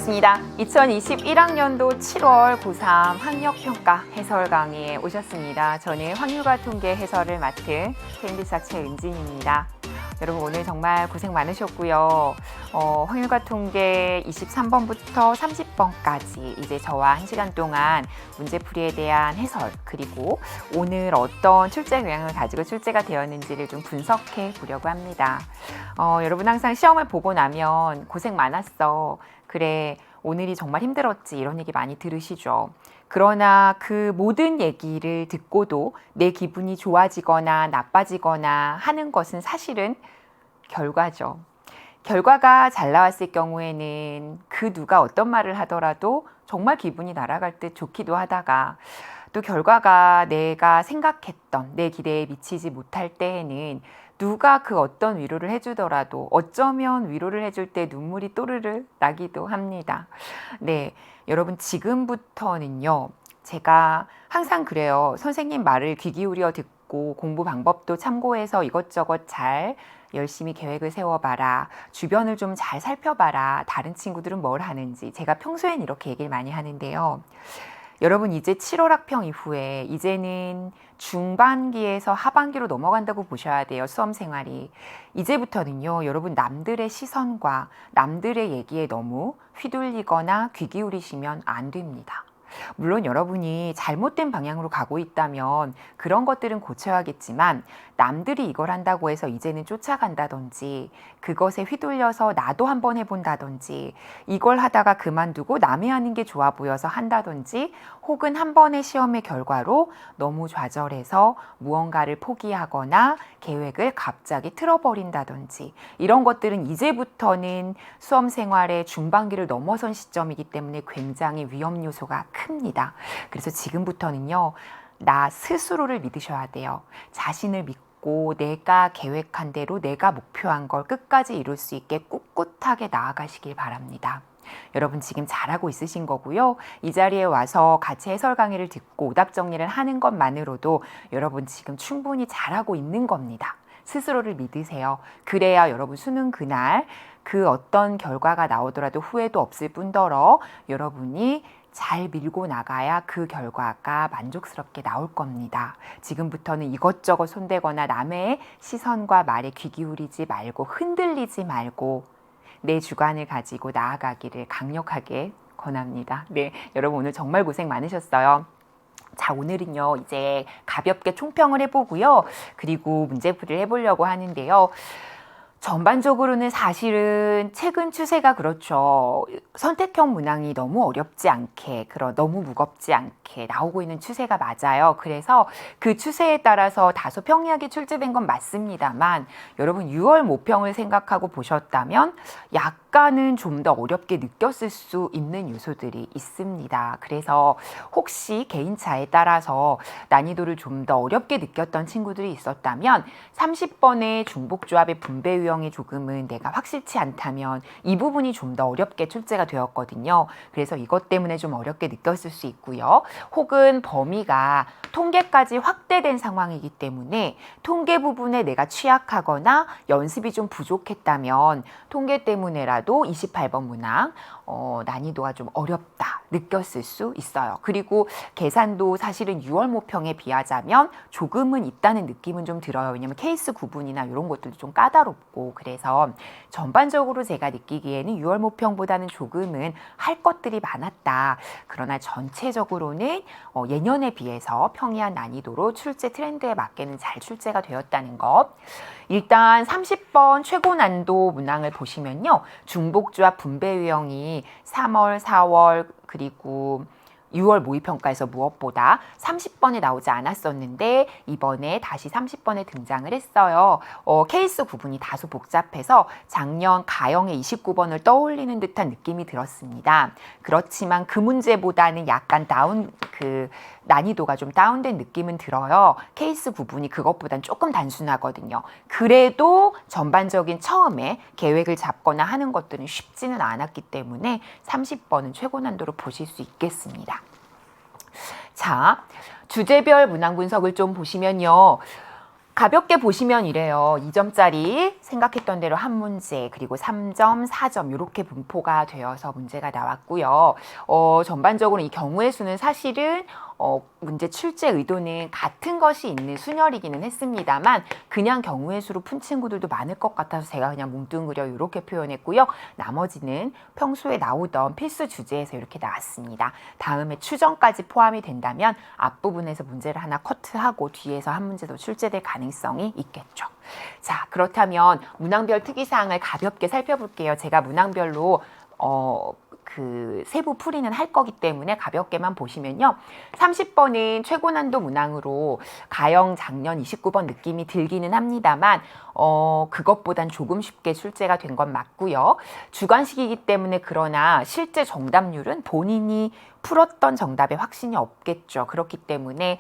반갑습니다. 2021학년도 7월 고3 학력평가 해설 강의에 오셨습니다. 저는 확률과 통계 해설을 맡은 KBS 최은진입니다. 여러분 오늘 정말 고생 많으셨고요. 확률과 통계 23번부터 30번까지 이제 저와 1시간 동안 문제풀이에 대한 해설 그리고 오늘 어떤 출제 경향을 가지고 출제가 되었는지를 좀 분석해 보려고 합니다. 여러분 항상 시험을 보고 나면 고생 많았어. 그래 오늘이 정말 힘들었지 이런 얘기 많이 들으시죠. 그러나 그 모든 얘기를 듣고도 내 기분이 좋아지거나 나빠지거나 하는 것은 사실은 결과죠. 결과가 잘 나왔을 경우에는 그 누가 어떤 말을 하더라도 정말 기분이 날아갈 듯 좋기도 하다가 또 결과가 내가 생각했던 내 기대에 미치지 못할 때에는 누가 그 어떤 위로를 해주더라도 어쩌면 위로를 해줄 때 눈물이 또르르 나기도 합니다. 네, 여러분 지금부터는요. 제가 항상 그래요. 선생님 말을 귀 기울여 듣고 공부 방법도 참고해서 이것저것 잘 열심히 계획을 세워봐라. 주변을 좀 잘 살펴봐라. 다른 친구들은 뭘 하는지. 제가 평소엔 이렇게 얘기를 많이 하는데요. 여러분 이제 7월 학평 이후에 이제는 중반기에서 하반기로 넘어간다고 보셔야 돼요. 수험 생활이. 이제부터는요. 여러분 남들의 시선과 남들의 얘기에 너무 휘둘리거나 귀 기울이시면 안 됩니다. 물론 여러분이 잘못된 방향으로 가고 있다면 그런 것들은 고쳐야겠지만 남들이 이걸 한다고 해서 이제는 쫓아간다든지 그것에 휘둘려서 나도 한번 해본다든지 이걸 하다가 그만두고 남이 하는 게 좋아 보여서 한다든지 혹은 한 번의 시험의 결과로 너무 좌절해서 무언가를 포기하거나 계획을 갑자기 틀어버린다든지 이런 것들은 이제부터는 수험 생활의 중반기를 넘어선 시점이기 때문에 굉장히 위험 요소가 큽니다. 그래서 지금부터는요. 나 스스로를 믿으셔야 돼요. 자신을 믿고 내가 계획한 대로 내가 목표한 걸 끝까지 이룰 수 있게 꿋꿋하게 나아가시길 바랍니다. 여러분 지금 잘하고 있으신 거고요. 이 자리에 와서 같이 해설 강의를 듣고 오답 정리를 하는 것만으로도 여러분 지금 충분히 잘하고 있는 겁니다. 스스로를 믿으세요. 그래야 여러분 수능 그날 그 어떤 결과가 나오더라도 후회도 없을 뿐더러 여러분이 잘 밀고 나가야 그 결과가 만족스럽게 나올 겁니다. 지금부터는 이것저것 손대거나 남의 시선과 말에 귀 기울이지 말고 흔들리지 말고 내 주관을 가지고 나아가기를 강력하게 권합니다. 네, 여러분 오늘 정말 고생 많으셨어요. 자, 오늘은요, 이제 가볍게 총평을 해보고요. 그리고 문제풀이를 해보려고 하는데요. 전반적으로는 사실은 최근 추세가 그렇죠. 선택형 문항이 너무 어렵지 않게, 너무 무겁지 않게 나오고 있는 추세가 맞아요. 그래서 그 추세에 따라서 다소 평이하게 출제된 건 맞습니다만 여러분 6월 모평을 생각하고 보셨다면 약간은 좀 더 어렵게 느꼈을 수 있는 요소들이 있습니다. 그래서 혹시 개인차에 따라서 난이도를 좀 더 어렵게 느꼈던 친구들이 있었다면 30번의 중복조합의 분배 유형이 조금은 내가 확실치 않다면 이 부분이 좀 더 어렵게 출제가 되었거든요. 그래서 이것 때문에 좀 어렵게 느꼈을 수 있고요. 혹은 범위가 통계까지 확대된 상황이기 때문에 통계 부분에 내가 취약하거나 연습이 좀 부족했다면 통계 때문에라도 28번 문항 난이도가 좀 어렵다 느꼈을 수 있어요. 그리고 계산도 사실은 6월 모평에 비하자면 조금은 있다는 느낌은 좀 들어요. 왜냐면 케이스 구분이나 이런 것들도 좀 까다롭고 그래서 전반적으로 제가 느끼기에는 6월 모평보다는 조금은 할 것들이 많았다. 그러나 전체적으로는 예년에 비해서 평이한 난이도로 출제 트렌드에 맞게는 잘 출제가 되었다는 것. 일단 30번 최고 난도 문항을 보시면요. 중복조합 분배 유형이 3월, 4월 그리고 6월 모의평가에서 무엇보다 30번에 나오지 않았었는데 이번에 다시 30번에 등장을 했어요. 케이스 구분이 다소 복잡해서 작년 가형의 29번을 떠올리는 듯한 느낌이 들었습니다. 그렇지만 그 문제보다는 약간 난이도가 좀 다운된 느낌은 들어요. 케이스 구분이 그것보단 조금 단순하거든요. 그래도 전반적인 처음에 계획을 잡거나 하는 것들은 쉽지는 않았기 때문에 30번은 최고 난도로 보실 수 있겠습니다. 자, 주제별 문항 분석을 좀 보시면요. 가볍게 보시면 이래요. 2점짜리 생각했던 대로 한 문제, 그리고 3점, 4점 이렇게 분포가 되어서 문제가 나왔고요. 전반적으로 이 경우의 수는 사실은 문제 출제 의도는 같은 것이 있는 순열이기는 했습니다만 그냥 경우의 수로 푼 친구들도 많을 것 같아서 제가 그냥 뭉뚱그려 이렇게 표현했고요. 나머지는 평소에 나오던 필수 주제에서 이렇게 나왔습니다. 다음에 추정까지 포함이 된다면 앞부분에서 문제를 하나 커트하고 뒤에서 한 문제 더 출제될 가능성이 있겠죠. 자, 그렇다면 문항별 특이사항을 가볍게 살펴볼게요. 제가 문항별로 그 세부 풀이는 할 거기 때문에 가볍게만 보시면요. 30번은 최고난도 문항으로 가형 작년 29번 느낌이 들기는 합니다만 그것보단 조금 쉽게 출제가 된 건 맞고요. 주관식이기 때문에 그러나 실제 정답률은 본인이 풀었던 정답에 확신이 없겠죠. 그렇기 때문에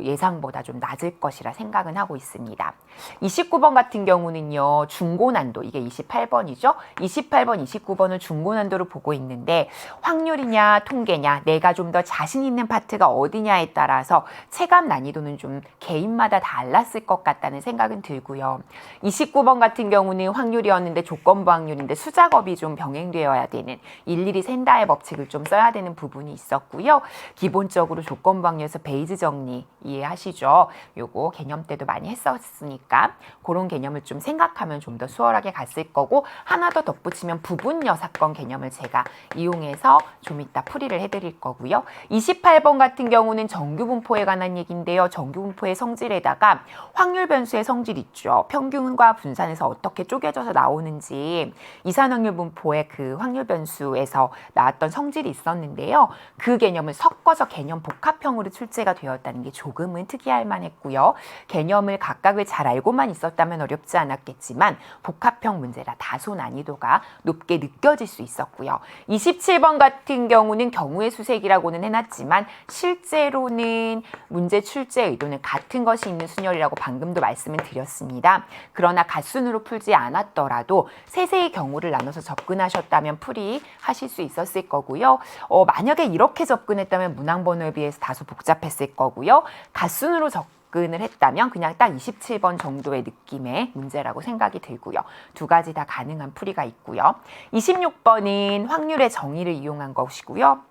예상보다 좀 낮을 것이라 생각은 하고 있습니다. 29번 같은 경우는요. 중고난도, 이게 28번이죠. 28번, 29번은 중고난도로 보고 있는데 확률이냐 통계냐 내가 좀 더 자신 있는 파트가 어디냐에 따라서 체감 난이도는 좀 개인마다 달랐을 것 같다는 생각은 들고요. 29번 같은 경우는 확률이었는데 조건부 확률인데 수작업이 좀 병행되어야 되는 일일이 센다의 법칙을 좀 써야 되는 부분이 있었고요. 기본적으로 조건부 확률에서 베이즈 정리 이해하시죠? 요거 개념 때도 많이 했었으니까 그런 개념을 좀 생각하면 좀 더 수월하게 갔을 거고 하나 더 덧붙이면 부분여 사건 개념을 제가 이용해서 좀 이따 풀이를 해드릴 거고요. 28번 같은 경우는 정규분포에 관한 얘기인데요. 정규분포의 성질에다가 확률 변수의 성질 있죠. 평균과 분산에서 어떻게 쪼개져서 나오는지 이산확률 분포의 그 확률 변수에서 나왔던 성질이 있었는데요. 그 개념을 섞어서 개념 복합형으로 출제가 되었다는 게 조금은 특이할 만했고요. 개념을 각각을 잘 알고만 있었다면 어렵지 않았겠지만 복합형 문제라 다소 난이도가 높게 느껴질 수 있었고요. 27번 같은 경우는 경우의 수색이라고는 해놨지만 실제로는 문제 출제 의도는 같은 것이 있는 순열이라고 방금도 말씀을 드렸습니다. 그러나 갓순으로 풀지 않았더라도 세세히 경우를 나눠서 접근하셨다면 풀이하실 수 있었을 거고요. 만약에 이렇게 접근했다면 문항번호에 비해서 다소 복잡했을 거고요. 갓순으로 접근을 했다면 그냥 딱 27번 정도의 느낌의 문제라고 생각이 들고요. 두 가지 다 가능한 풀이가 있고요. 26번은 확률의 정의를 이용한 것이고요.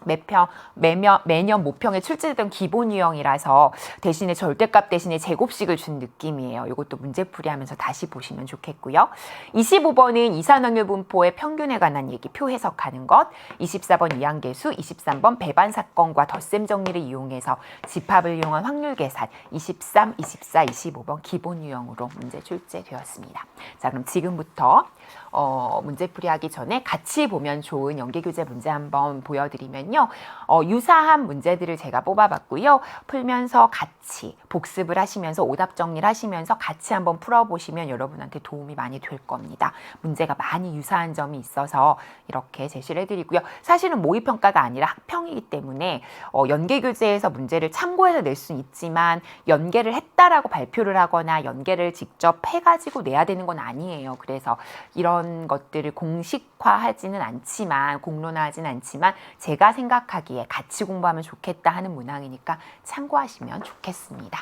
매년 모평에 출제됐던 기본 유형이라서 대신에 절대값 대신에 제곱식을 준 느낌이에요. 이것도 문제풀이 하면서 다시 보시면 좋겠고요. 25번은 이산확률 분포의 평균에 관한 얘기, 표 해석하는 것. 24번 이항계수, 23번 배반 사건과 덧셈 정리를 이용해서 집합을 이용한 확률 계산. 23, 24, 25번 기본 유형으로 문제 출제되었습니다. 자, 그럼 지금부터 문제풀이 하기 전에 같이 보면 좋은 연계교재 문제 한번 보여드리면요. 유사한 문제들을 제가 뽑아봤고요. 풀면서 같이 복습을 하시면서 오답 정리를 하시면서 같이 한번 풀어보시면 여러분한테 도움이 많이 될 겁니다. 문제가 많이 유사한 점이 있어서 이렇게 제시를 해드리고요. 사실은 모의평가가 아니라 학평이기 때문에 연계교재에서 문제를 참고해서 낼 수는 있지만 연계를 했다라고 발표를 하거나 연계를 직접 해가지고 내야 되는 건 아니에요. 그래서 이런 것들을 공식화하지는 않지만 공론화하지는 않지만 제가 생각하기에 같이 공부하면 좋겠다 하는 문항이니까 참고하시면 좋겠습니다.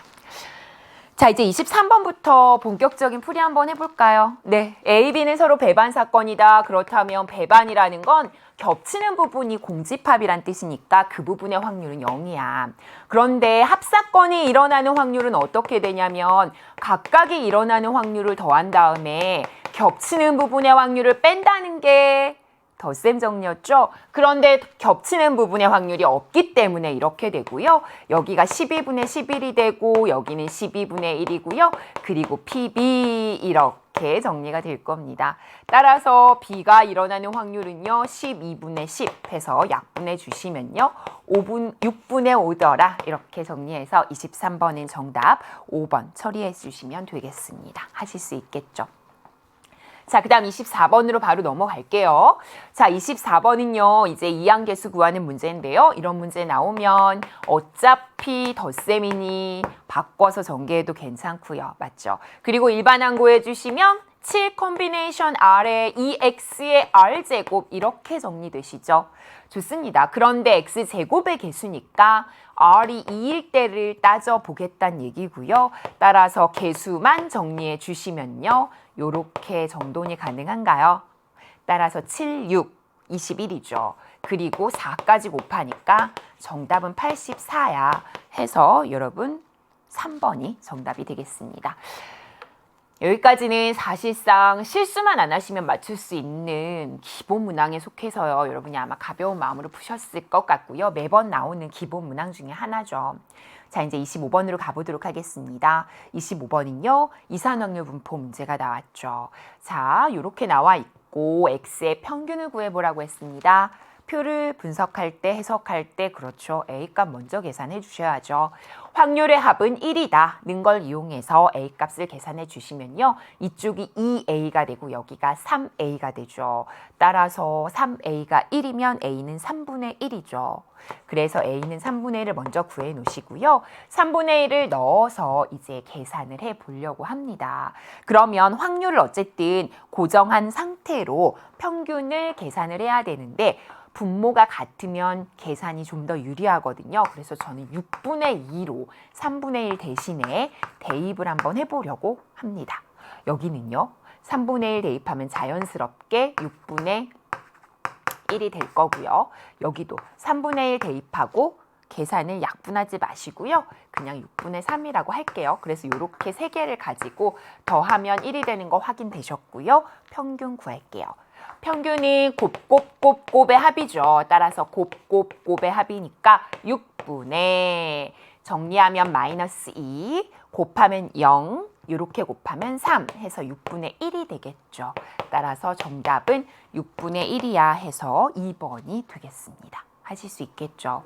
자, 이제 23번부터 본격적인 풀이 한번 해볼까요? 네, A, B는 서로 배반 사건이다. 그렇다면 배반이라는 건 겹치는 부분이 공집합이란 뜻이니까 그 부분의 확률은 0이야. 그런데 합사건이 일어나는 확률은 어떻게 되냐면 각각이 일어나는 확률을 더한 다음에 겹치는 부분의 확률을 뺀다는 게 덧셈 정리였죠. 그런데 겹치는 부분의 확률이 없기 때문에 이렇게 되고요. 여기가 12분의 11이 되고 여기는 12분의 1이고요. 그리고 PB 이렇게 정리가 될 겁니다. 따라서 B가 일어나는 확률은요. 12분의 10 해서 약분해 주시면요. 6분의 5더라 이렇게 정리해서 23번은 정답 5번 처리해 주시면 되겠습니다. 하실 수 있겠죠. 자, 그 다음 24번으로 바로 넘어갈게요. 자, 24번은요, 이제 이항계수 구하는 문제인데요. 이런 문제 나오면 어차피 덧셈이니 바꿔서 전개해도 괜찮고요. 맞죠? 그리고 일반항 구해주시면 7 콤비네이션 R에 2X의 R제곱 이렇게 정리되시죠? 좋습니다. 그런데 X제곱의 개수니까 R이 2일 때를 따져보겠다는 얘기고요. 따라서 개수만 정리해 주시면요. 요렇게 정돈이 가능한가요? 따라서 7, 6, 21이죠. 그리고 4까지 곱하니까 정답은 84야 해서 여러분 3번이 정답이 되겠습니다. 여기까지는 사실상 실수만 안 하시면 맞출 수 있는 기본 문항에 속해서요. 여러분이 아마 가벼운 마음으로 푸셨을 것 같고요. 매번 나오는 기본 문항 중에 하나죠. 자, 이제 25번으로 가보도록 하겠습니다. 25번은요. 이산확률 분포 문제가 나왔죠. 자, 이렇게 나와 있고 X의 평균을 구해보라고 했습니다. 표를 분석할 때, 해석할 때 그렇죠. A값 먼저 계산해 주셔야죠. 확률의 합은 1이다 는 걸 이용해서 A값을 계산해 주시면요. 이쪽이 2A가 되고 여기가 3A가 되죠. 따라서 3A가 1이면 A는 3분의 1이죠. 그래서 A는 3분의 1을 먼저 구해 놓으시고요. 3분의 1을 넣어서 이제 계산을 해 보려고 합니다. 그러면 확률을 어쨌든 고정한 상태로 평균을 계산을 해야 되는데 분모가 같으면 계산이 좀 더 유리하거든요. 그래서 저는 6분의 2로 3분의 1 대신에 대입을 한번 해보려고 합니다. 여기는요. 3분의 1 대입하면 자연스럽게 6분의 1이 될 거고요. 여기도 3분의 1 대입하고 계산을 약분하지 마시고요. 그냥 6분의 3이라고 할게요. 그래서 이렇게 세 개를 가지고 더하면 1이 되는 거 확인되셨고요. 평균 구할게요. 평균이 곱곱곱곱의 합이죠. 따라서 곱곱곱의 합이니까 6분의 정리하면 마이너스 2 곱하면 0 이렇게 곱하면 3 해서 6분의 1이 되겠죠. 따라서 정답은 6분의 1이야 해서 2번이 되겠습니다. 하실 수 있겠죠.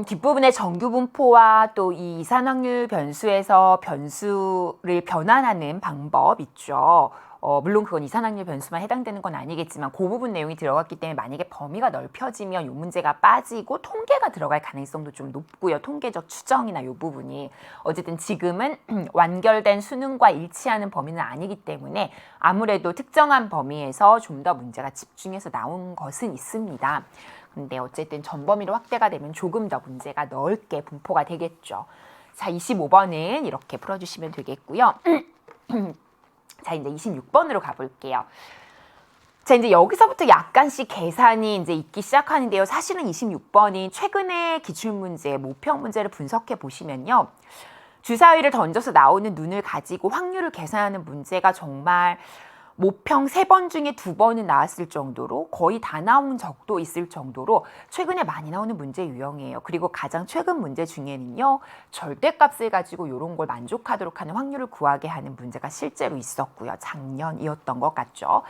뒷부분의 정규분포와 또 이 이산확률 변수에서 변수를 변환하는 방법 있죠. 물론 그건 이산확률 변수만 해당되는 건 아니겠지만 그 부분 내용이 들어갔기 때문에 만약에 범위가 넓혀지면 이 문제가 빠지고 통계가 들어갈 가능성도 좀 높고요. 통계적 추정이나 이 부분이 어쨌든 지금은 완결된 수능과 일치하는 범위는 아니기 때문에 아무래도 특정한 범위에서 좀 더 문제가 집중해서 나온 것은 있습니다. 근데 어쨌든 전범위로 확대가 되면 조금 더 문제가 넓게 분포가 되겠죠. 자, 25번은 이렇게 풀어주시면 되겠고요. 자, 이제 26번으로 가볼게요. 자, 이제 여기서부터 약간씩 계산이 이제 있기 시작하는데요. 사실은 26번이 최근에 기출문제, 모평 문제를 분석해 보시면요. 주사위를 던져서 나오는 눈을 가지고 확률을 계산하는 문제가 정말 모평 3번 중에 2번은 나왔을 정도로 거의 다 나온 적도 있을 정도로 최근에 많이 나오는 문제 유형이에요. 그리고 가장 최근 문제 중에는요. 절대값을 가지고 이런 걸 만족하도록 하는 확률을 구하게 하는 문제가 실제로 있었고요. 작년이었던 것 같죠.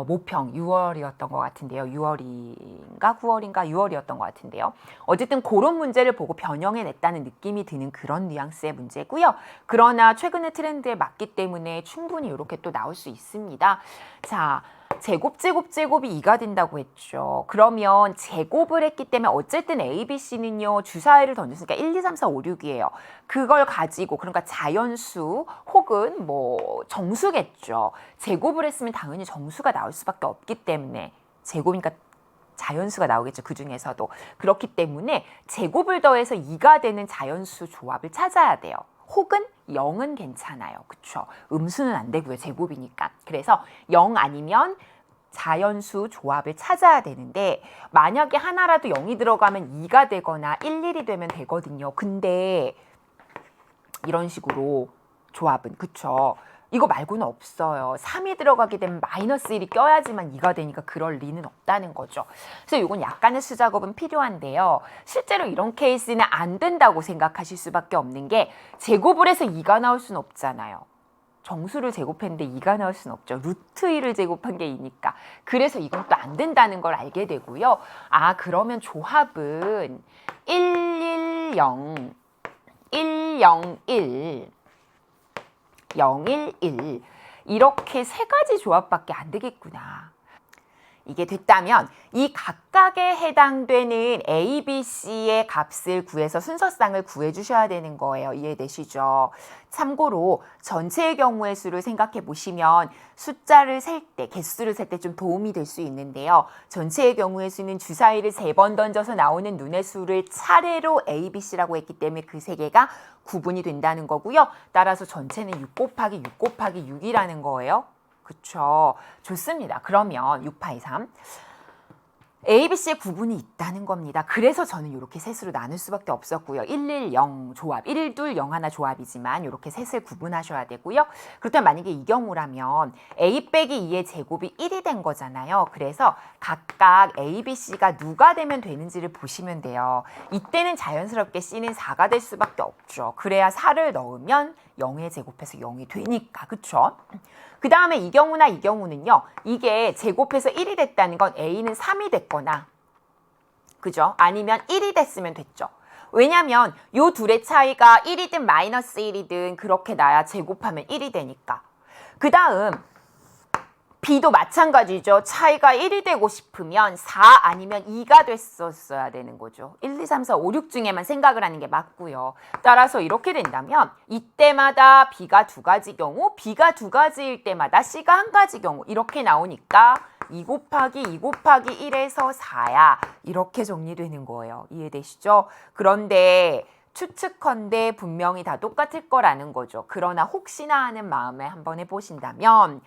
모평 6월이었던 것 같은데요. 6월인가 9월인가 6월이었던 것 같은데요. 어쨌든 그런 문제를 보고 변형해냈다는 느낌이 드는 그런 뉘앙스의 문제고요. 그러나 최근의 트렌드에 맞기 때문에 충분히 이렇게 또 나올 수 있습니다. 자, 제곱이 2가 된다고 했죠. 그러면 제곱을 했기 때문에 어쨌든 A, B, C는요. 주사위를 던졌으니까 1, 2, 3, 4, 5, 6이에요. 그걸 가지고 그러니까 자연수 혹은 뭐 정수겠죠. 제곱을 했으면 당연히 정수가 나올 수밖에 없기 때문에 제곱이니까 자연수가 나오겠죠. 그 중에서도. 그렇기 때문에 제곱을 더해서 2가 되는 자연수 조합을 찾아야 돼요. 혹은 0은 괜찮아요. 그쵸? 음수는 안 되고요. 제곱이니까. 그래서 0 아니면 자연수 조합을 찾아야 되는데 만약에 하나라도 0이 들어가면 2가 되거나 1, 1이 되면 되거든요. 근데 이런 식으로 조합은 그쵸? 이거 말고는 없어요. 3이 들어가게 되면 마이너스 1이 껴야지만 2가 되니까 그럴 리는 없다는 거죠. 그래서 이건 약간의 수작업은 필요한데요. 실제로 이런 케이스는 안 된다고 생각하실 수밖에 없는 게 제곱을 해서 2가 나올 수는 없잖아요. 정수를 제곱했는데 2가 나올 수는 없죠. 루트 1을 제곱한 게 2니까. 그래서 이건 또 안 된다는 걸 알게 되고요. 아, 그러면 조합은 1, 1, 0, 1, 0, 1, 0, 1, 1 이렇게 세 가지 조합밖에 안 되겠구나. 이게 됐다면 이 각각에 해당되는 A, B, C의 값을 구해서 순서쌍을 구해 주셔야 되는 거예요. 이해되시죠? 참고로 전체의 경우의 수를 생각해 보시면 숫자를 셀 때, 개수를 셀 때 좀 도움이 될 수 있는데요. 전체의 경우의 수는 주사위를 3번 던져서 나오는 눈의 수를 차례로 A, B, C라고 했기 때문에 그 3개가 구분이 된다는 거고요. 따라서 전체는 6 곱하기 6 곱하기 6이라는 거예요. 그쵸? 좋습니다. 그러면 6, 8, 2, 3. A, B, C의 구분이 있다는 겁니다. 그래서 저는 이렇게 셋으로 나눌 수밖에 없었고요. 1, 1, 0 조합, 1, 2, 0 하나 조합이지만 이렇게 셋을 구분하셔야 되고요. 그렇다면 만약에 이 경우라면 A 빼기 2의 제곱이 1이 된 거잖아요. 그래서 각각 A, B, C가 누가 되면 되는지를 보시면 돼요. 이때는 자연스럽게 C는 4가 될 수밖에 없죠. 그래야 4를 넣으면 0에 제곱해서 0이 되니까. 그쵸? 그 다음에 이 경우나 이 경우는요. 이게 제곱해서 1이 됐다는 건 A는 3이 됐거나 그죠? 아니면 1이 됐으면 됐죠. 왜냐면 요 둘의 차이가 1이든 마이너스 1이든 그렇게 나야 제곱하면 1이 되니까. 그 다음 B도 마찬가지죠. 차이가 1이 되고 싶으면 4 아니면 2가 됐었어야 되는 거죠. 1, 2, 3, 4, 5, 6 중에만 생각을 하는 게 맞고요. 따라서 이렇게 된다면 이때마다 B가 2가지 경우, B가 2가지일 때마다 C가 1가지 경우 이렇게 나오니까 2 곱하기 2 곱하기 1에서 4야. 이렇게 정리되는 거예요. 이해되시죠? 그런데 추측컨대 분명히 다 똑같을 거라는 거죠. 그러나 혹시나 하는 마음에 한번 해보신다면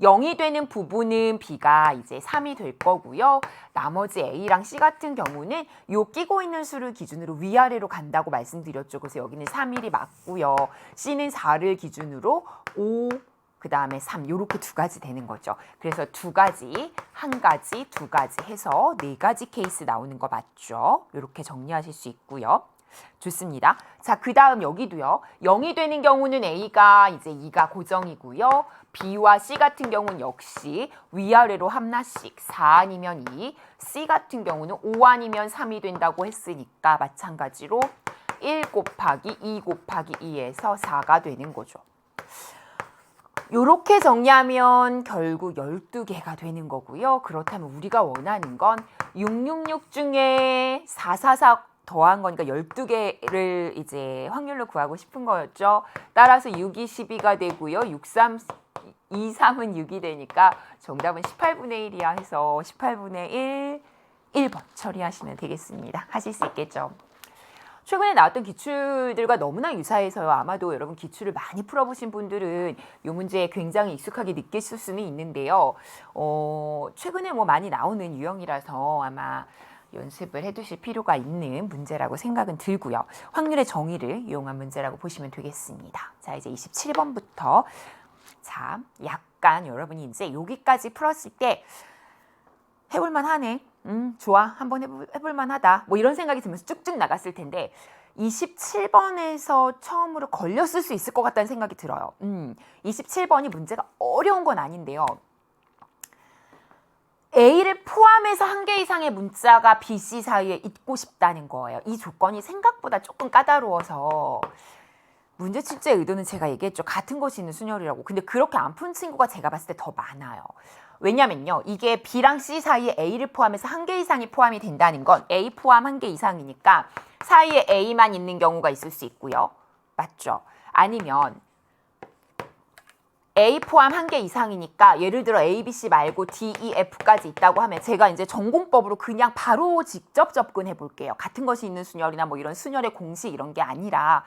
0이 되는 부분은 B가 이제 3이 될 거고요. 나머지 A랑 C 같은 경우는 요 끼고 있는 수를 기준으로 위아래로 간다고 말씀드렸죠. 그래서 여기는 3, 1이 맞고요. C는 4를 기준으로 5, 그 다음에 3 이렇게 2가지 되는 거죠. 그래서 2가지, 1가지, 2가지 해서 4가지 케이스 나오는 거 맞죠? 이렇게 정리하실 수 있고요. 좋습니다. 자, 그 다음 여기도요. 0이 되는 경우는 A가 이제 2가 고정이고요. B와 C 같은 경우는 역시 위아래로 하나씩 4 아니면 2, C 같은 경우는 5 아니면 3이 된다고 했으니까 마찬가지로 1 곱하기 2 곱하기 2에서 4가 되는 거죠. 이렇게 정리하면 결국 12개가 되는 거고요. 그렇다면 우리가 원하는 건 666 중에 444 더한 거니까 12개를 이제 확률로 구하고 싶은 거였죠. 따라서 6이 12가 되고요. 63, 2, 3은 6이 되니까 정답은 18분의 1이야 해서 18분의 1, 1번 처리하시면 되겠습니다. 하실 수 있겠죠. 최근에 나왔던 기출들과 너무나 유사해서요. 아마도 여러분 기출을 많이 풀어보신 분들은 이 문제에 굉장히 익숙하게 느끼실 수는 있는데요. 최근에 뭐 많이 나오는 유형이라서 아마 연습을 해두실 필요가 있는 문제라고 생각은 들고요. 확률의 정의를 이용한 문제라고 보시면 되겠습니다. 자, 이제 27번부터 자, 약간 여러분이 이제 여기까지 풀었을 때 해볼만 하네. 좋아. 한번 해볼만 하다. 뭐 이런 생각이 들면서 쭉쭉 나갔을 텐데 27번에서 처음으로 걸렸을 수 있을 것 같다는 생각이 들어요. 27번이 문제가 어려운 건 아닌데요. A를 포함해서 1개 이상의 문자가 B, C 사이에 있고 싶다는 거예요. 이 조건이 생각보다 조금 까다로워서 문제 출제의 의도는 제가 얘기했죠. 같은 것이 있는 순열이라고. 근데 그렇게 안 푼 친구가 제가 봤을 때 더 많아요. 왜냐면요. 이게 B랑 C 사이에 A를 포함해서 1개 이상이 포함이 된다는 건 A 포함 1개 이상이니까 사이에 A만 있는 경우가 있을 수 있고요. 맞죠? 아니면 A 포함 1개 이상이니까 예를 들어 A, B, C 말고 D, E, F까지 있다고 하면 제가 이제 전공법으로 그냥 바로 직접 접근해 볼게요. 같은 것이 있는 순열이나 뭐 이런 순열의 공식 이런 게 아니라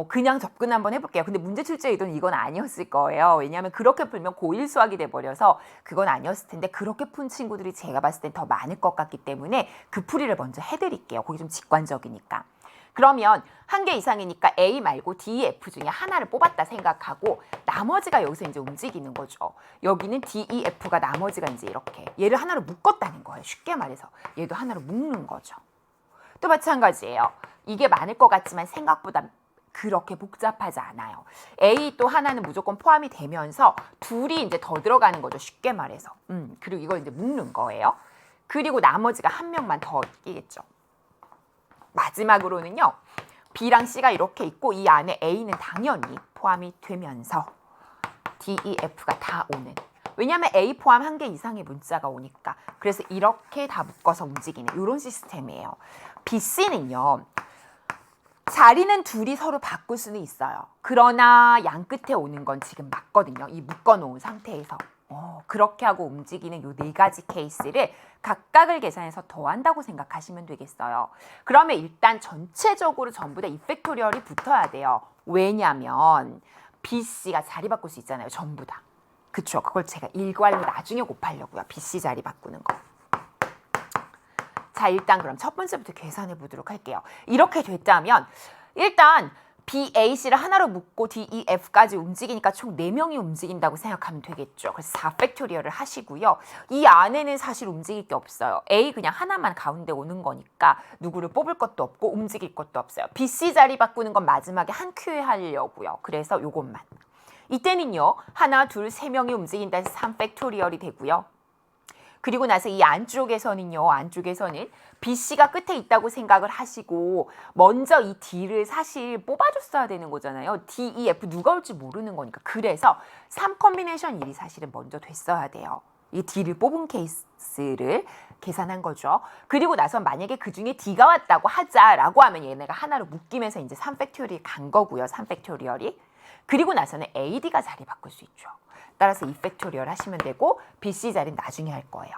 그냥 접근 한번 해볼게요. 근데 문제 출제 의도는 이건 아니었을 거예요. 왜냐하면 그렇게 풀면 고1 수학이 돼버려서 그건 아니었을 텐데 그렇게 푼 친구들이 제가 봤을 땐 더 많을 것 같기 때문에 그 풀이를 먼저 해드릴게요. 거기 좀 직관적이니까. 그러면 1개 이상이니까 A 말고 D, F 중에 하나를 뽑았다 생각하고 나머지가 여기서 이제 움직이는 거죠. 여기는 D, E, F가 나머지가 이제 이렇게 얘를 하나로 묶었다는 거예요. 쉽게 말해서 얘도 하나로 묶는 거죠. 또 마찬가지예요. 이게 많을 것 같지만 생각보다 그렇게 복잡하지 않아요. A 또 하나는 무조건 포함이 되면서 둘이 이제 더 들어가는 거죠. 쉽게 말해서. 그리고 이걸 이제 묶는 거예요. 그리고 나머지가 한 명만 더 끼겠죠. 마지막으로는요. B랑 C가 이렇게 있고 이 안에 A는 당연히 포함이 되면서 D, E, F가 다 오는 왜냐하면 A 포함 한 개 이상의 문자가 오니까. 그래서 이렇게 다 묶어서 움직이는 이런 시스템이에요. BC는요. 자리는 둘이 서로 바꿀 수는 있어요. 그러나 양 끝에 오는 건 지금 맞거든요. 이 묶어놓은 상태에서. 그렇게 하고 움직이는 요 네 가지 케이스를 각각을 계산해서 더한다고 생각하시면 되겠어요. 그러면 일단 전체적으로 전부 다 이펙토리얼이 붙어야 돼요. 왜냐면 BC가 자리 바꿀 수 있잖아요. 전부 다. 그쵸? 그걸 제가 일괄로 나중에 곱하려고요. BC 자리 바꾸는 거. 자, 일단 그럼 첫 번째부터 계산해 보도록 할게요. 이렇게 됐다면 일단 BAC를 하나로 묶고 DEF까지 움직이니까 총 4명이 움직인다고 생각하면 되겠죠. 그래서 4팩토리얼을 하시고요. 이 안에는 사실 움직일 게 없어요. A 그냥 하나만 가운데 오는 거니까 누구를 뽑을 것도 없고 움직일 것도 없어요. BC 자리 바꾸는 건 마지막에 한 큐에 하려고요. 그래서 요것만. 이때는요. 하나, 둘, 3명이 움직인다 해서 3팩토리얼이 되고요. 그리고 나서 이 안쪽에서는요. 안쪽에서는 BC가 끝에 있다고 생각을 하시고 먼저 이 D를 사실 뽑아줬어야 되는 거잖아요. D, E, F 누가 올지 모르는 거니까. 그래서 3컴비네이션 1이 사실은 먼저 됐어야 돼요. 이 D를 뽑은 케이스를 계산한 거죠. 그리고 나서 만약에 그중에 D가 왔다고 하자라고 하면 얘네가 하나로 묶이면서 이제 3팩토리얼이 간 거고요. 3팩토리얼이. 그리고 나서는 AD가 자리 바꿀 수 있죠. 따라서 2팩토리얼 하시면 되고 BC 자리는 나중에 할 거예요.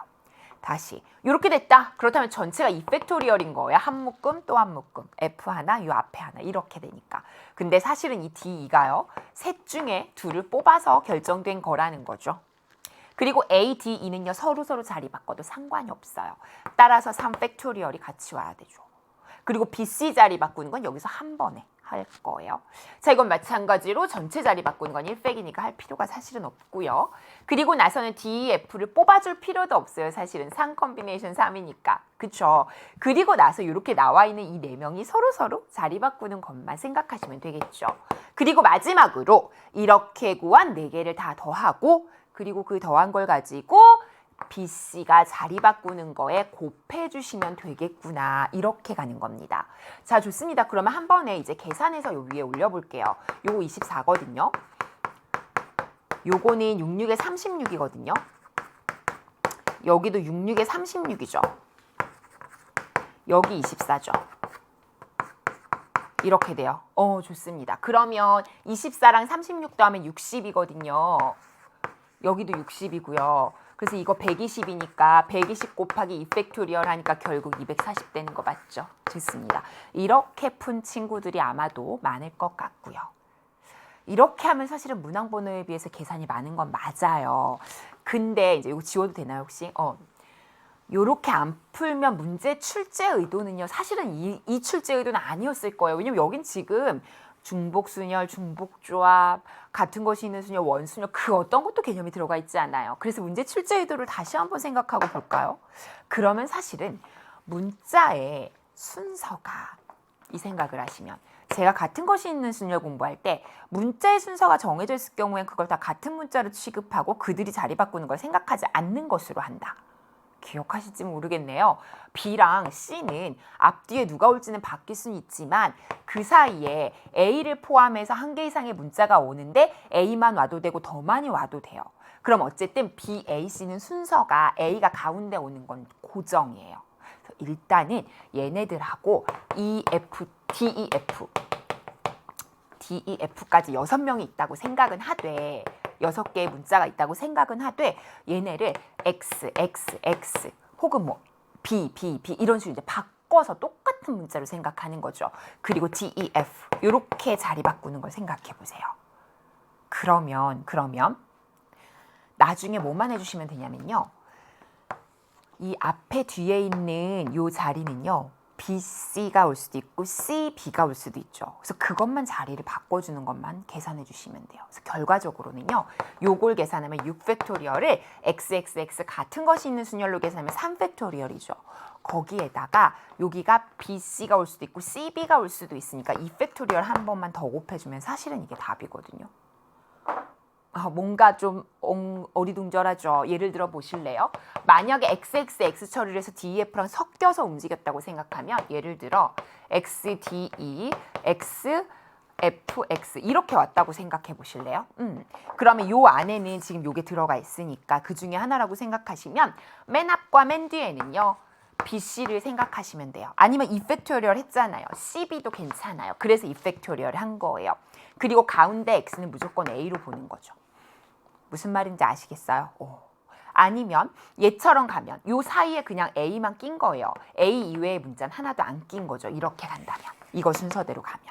다시 이렇게 됐다. 그렇다면 전체가 2팩토리얼인 거예요. 한 묶음 또 한 묶음. F 하나, 요 앞에 하나 이렇게 되니까. 근데 사실은 이 D2가요. 셋 중에 둘을 뽑아서 결정된 거라는 거죠. 그리고 A, D, E는요. 서로 자리 바꿔도 상관이 없어요. 따라서 3팩토리얼이 같이 와야 되죠. 그리고 BC 자리 바꾸는 건 여기서 한 번에 할 거예요. 자, 이건 마찬가지로 전체 자리 바꾸는 건 1팩이니까 할 필요가 사실은 없고요. 그리고 나서는 DEF를 뽑아줄 필요도 없어요. 사실은 3컴비네이션 3이니까. 그쵸? 그리고 나서 이렇게 나와 있는 이 4명이 서로 자리 바꾸는 것만 생각하시면 되겠죠. 그리고 마지막으로 이렇게 구한 4개를 다 더하고 그리고 그 더한 걸 가지고 BC가 자리 바꾸는 거에 곱해주시면 되겠구나. 이렇게 가는 겁니다. 자, 좋습니다. 그러면 한 번에 이제 계산해서 요 위에 올려볼게요. 요거 24거든요. 요거는 66에 36이거든요. 여기도 66에 36이죠. 여기 24죠. 이렇게 돼요. 좋습니다. 그러면 24랑 36 더하면 60이거든요. 여기도 60이고요. 그래서 이거 120이니까 120 곱하기 2팩토리얼 하니까 결국 240 되는 거 맞죠? 좋습니다. 이렇게 푼 친구들이 아마도 많을 것 같고요. 이렇게 하면 사실은 문항번호에 비해서 계산이 많은 건 맞아요. 근데 이제 이거 지워도 되나요 혹시? 요렇게 안 풀면 문제 출제 의도는요. 사실은 이 출제 의도는 아니었을 거예요. 왜냐면 여긴 지금 중복순열, 중복조합, 같은 것이 있는 순열, 원순열 그 어떤 것도 개념이 들어가 있지 않아요. 그래서 문제 출제 의도를 다시 한번 생각하고 볼까요? 그러면 사실은 문자의 순서가 이 생각을 하시면 제가 같은 것이 있는 순열 공부할 때 문자의 순서가 정해져 있을 경우엔 그걸 다 같은 문자로 취급하고 그들이 자리 바꾸는 걸 생각하지 않는 것으로 한다. 기억하실지 모르겠네요. B랑 C는 앞뒤에 누가 올지는 바뀔 수는 있지만 그 사이에 A를 포함해서 한 개 이상의 문자가 오는데 A만 와도 되고 더 많이 와도 돼요. 그럼 어쨌든 B, A, C는 순서가 A가 가운데 오는 건 고정이에요. 그래서 일단은 얘네들하고 E, F, D, E, F D, E, F까지 6명이 있다고 생각은 하되 6개의 문자가 있다고 생각은 하되 얘네를 X, X, X 혹은 뭐 B, B, B 이런 식으로 이제 바꿔서 똑같은 문자로 생각하는 거죠. 그리고 D, E, F 이렇게 자리 바꾸는 걸 생각해 보세요. 그러면 나중에 뭐만 해주시면 되냐면요. 이 앞에 뒤에 있는 요 자리는요. B, C가 올 수도 있고 C, B가 올 수도 있죠. 그래서 그것만 자리를 바꿔주는 것만 계산해 주시면 돼요. 그래서 결과적으로는요. 요걸 계산하면 6팩토리얼을 XXX 같은 것이 있는 순열로 계산하면 3팩토리얼이죠. 거기에다가 여기가 B, C가 올 수도 있고 C, B가 올 수도 있으니까 2팩토리얼 한 번만 더 곱해주면 사실은 이게 답이거든요. 뭔가 좀 어리둥절하죠. 예를 들어 보실래요? 만약에 XXX 처리를 해서 DEF랑 섞여서 움직였다고 생각하면 예를 들어 XDE, X fx 이렇게 왔다고 생각해 보실래요? 그러면 요 안에는 지금 요게 들어가 있으니까 그 중에 하나라고 생각하시면 맨 앞과 맨 뒤에는요. BC를 생각하시면 돼요. 아니면 이펙토리얼 했잖아요. CB도 괜찮아요. 그래서 이펙토리얼 한 거예요. 그리고 가운데 X는 무조건 A로 보는 거죠. 무슨 말인지 아시겠어요? 아니면 얘처럼 가면 요 사이에 그냥 A만 낀 거예요. A 이외의 문자는 하나도 안 낀 거죠. 이렇게 간다면. 이거 순서대로 가면.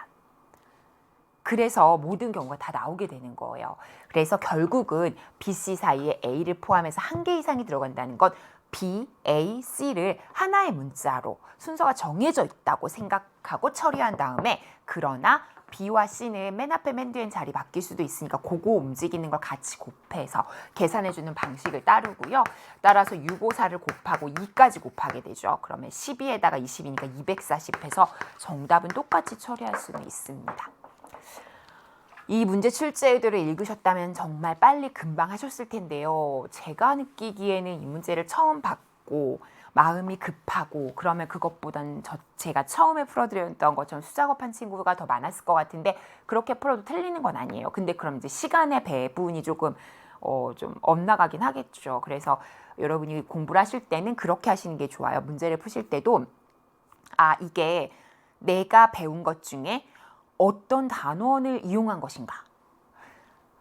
그래서 모든 경우가 다 나오게 되는 거예요. 그래서 결국은 B, C 사이에 A를 포함해서 한 개 이상이 들어간다는 건 B, A, C를 하나의 문자로 순서가 정해져 있다고 생각하고 처리한 다음에 그러나 B와 C는 맨 앞에 맨 뒤엔 자리 바뀔 수도 있으니까 그거 움직이는 걸 같이 곱해서 계산해주는 방식을 따르고요. 따라서 654를 곱하고 2까지 곱하게 되죠. 그러면 12에다가 20이니까 240 해서 정답은 똑같이 처리할 수는 있습니다. 이 문제 출제들을 읽으셨다면 정말 빨리 금방 하셨을 텐데요. 제가 느끼기에는 이 문제를 처음 받고 마음이 급하고 그러면 그것보단 제가 처음에 풀어드렸던 것처럼 수작업한 친구가 더 많았을 것 같은데 그렇게 풀어도 틀리는 건 아니에요. 근데 그럼 이제 시간의 배분이 조금 좀 엇나가긴 하겠죠. 그래서 여러분이 공부를 하실 때는 그렇게 하시는 게 좋아요. 문제를 푸실 때도 이게 내가 배운 것 중에 어떤 단원을 이용한 것인가.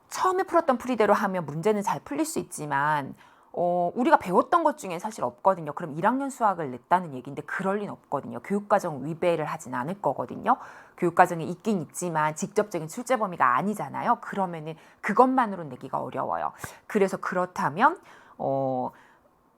처음에 풀었던 풀이대로 하면 문제는 잘 풀릴 수 있지만 우리가 배웠던 것 중에 사실 없거든요. 그럼 1학년 수학을 냈다는 얘기인데 그럴 리는 없거든요. 교육과정 위배를 하진 않을 거거든요. 교육과정에 있긴 있지만 직접적인 출제 범위가 아니잖아요. 그러면은 그것만으로 내기가 어려워요. 그래서 그렇다면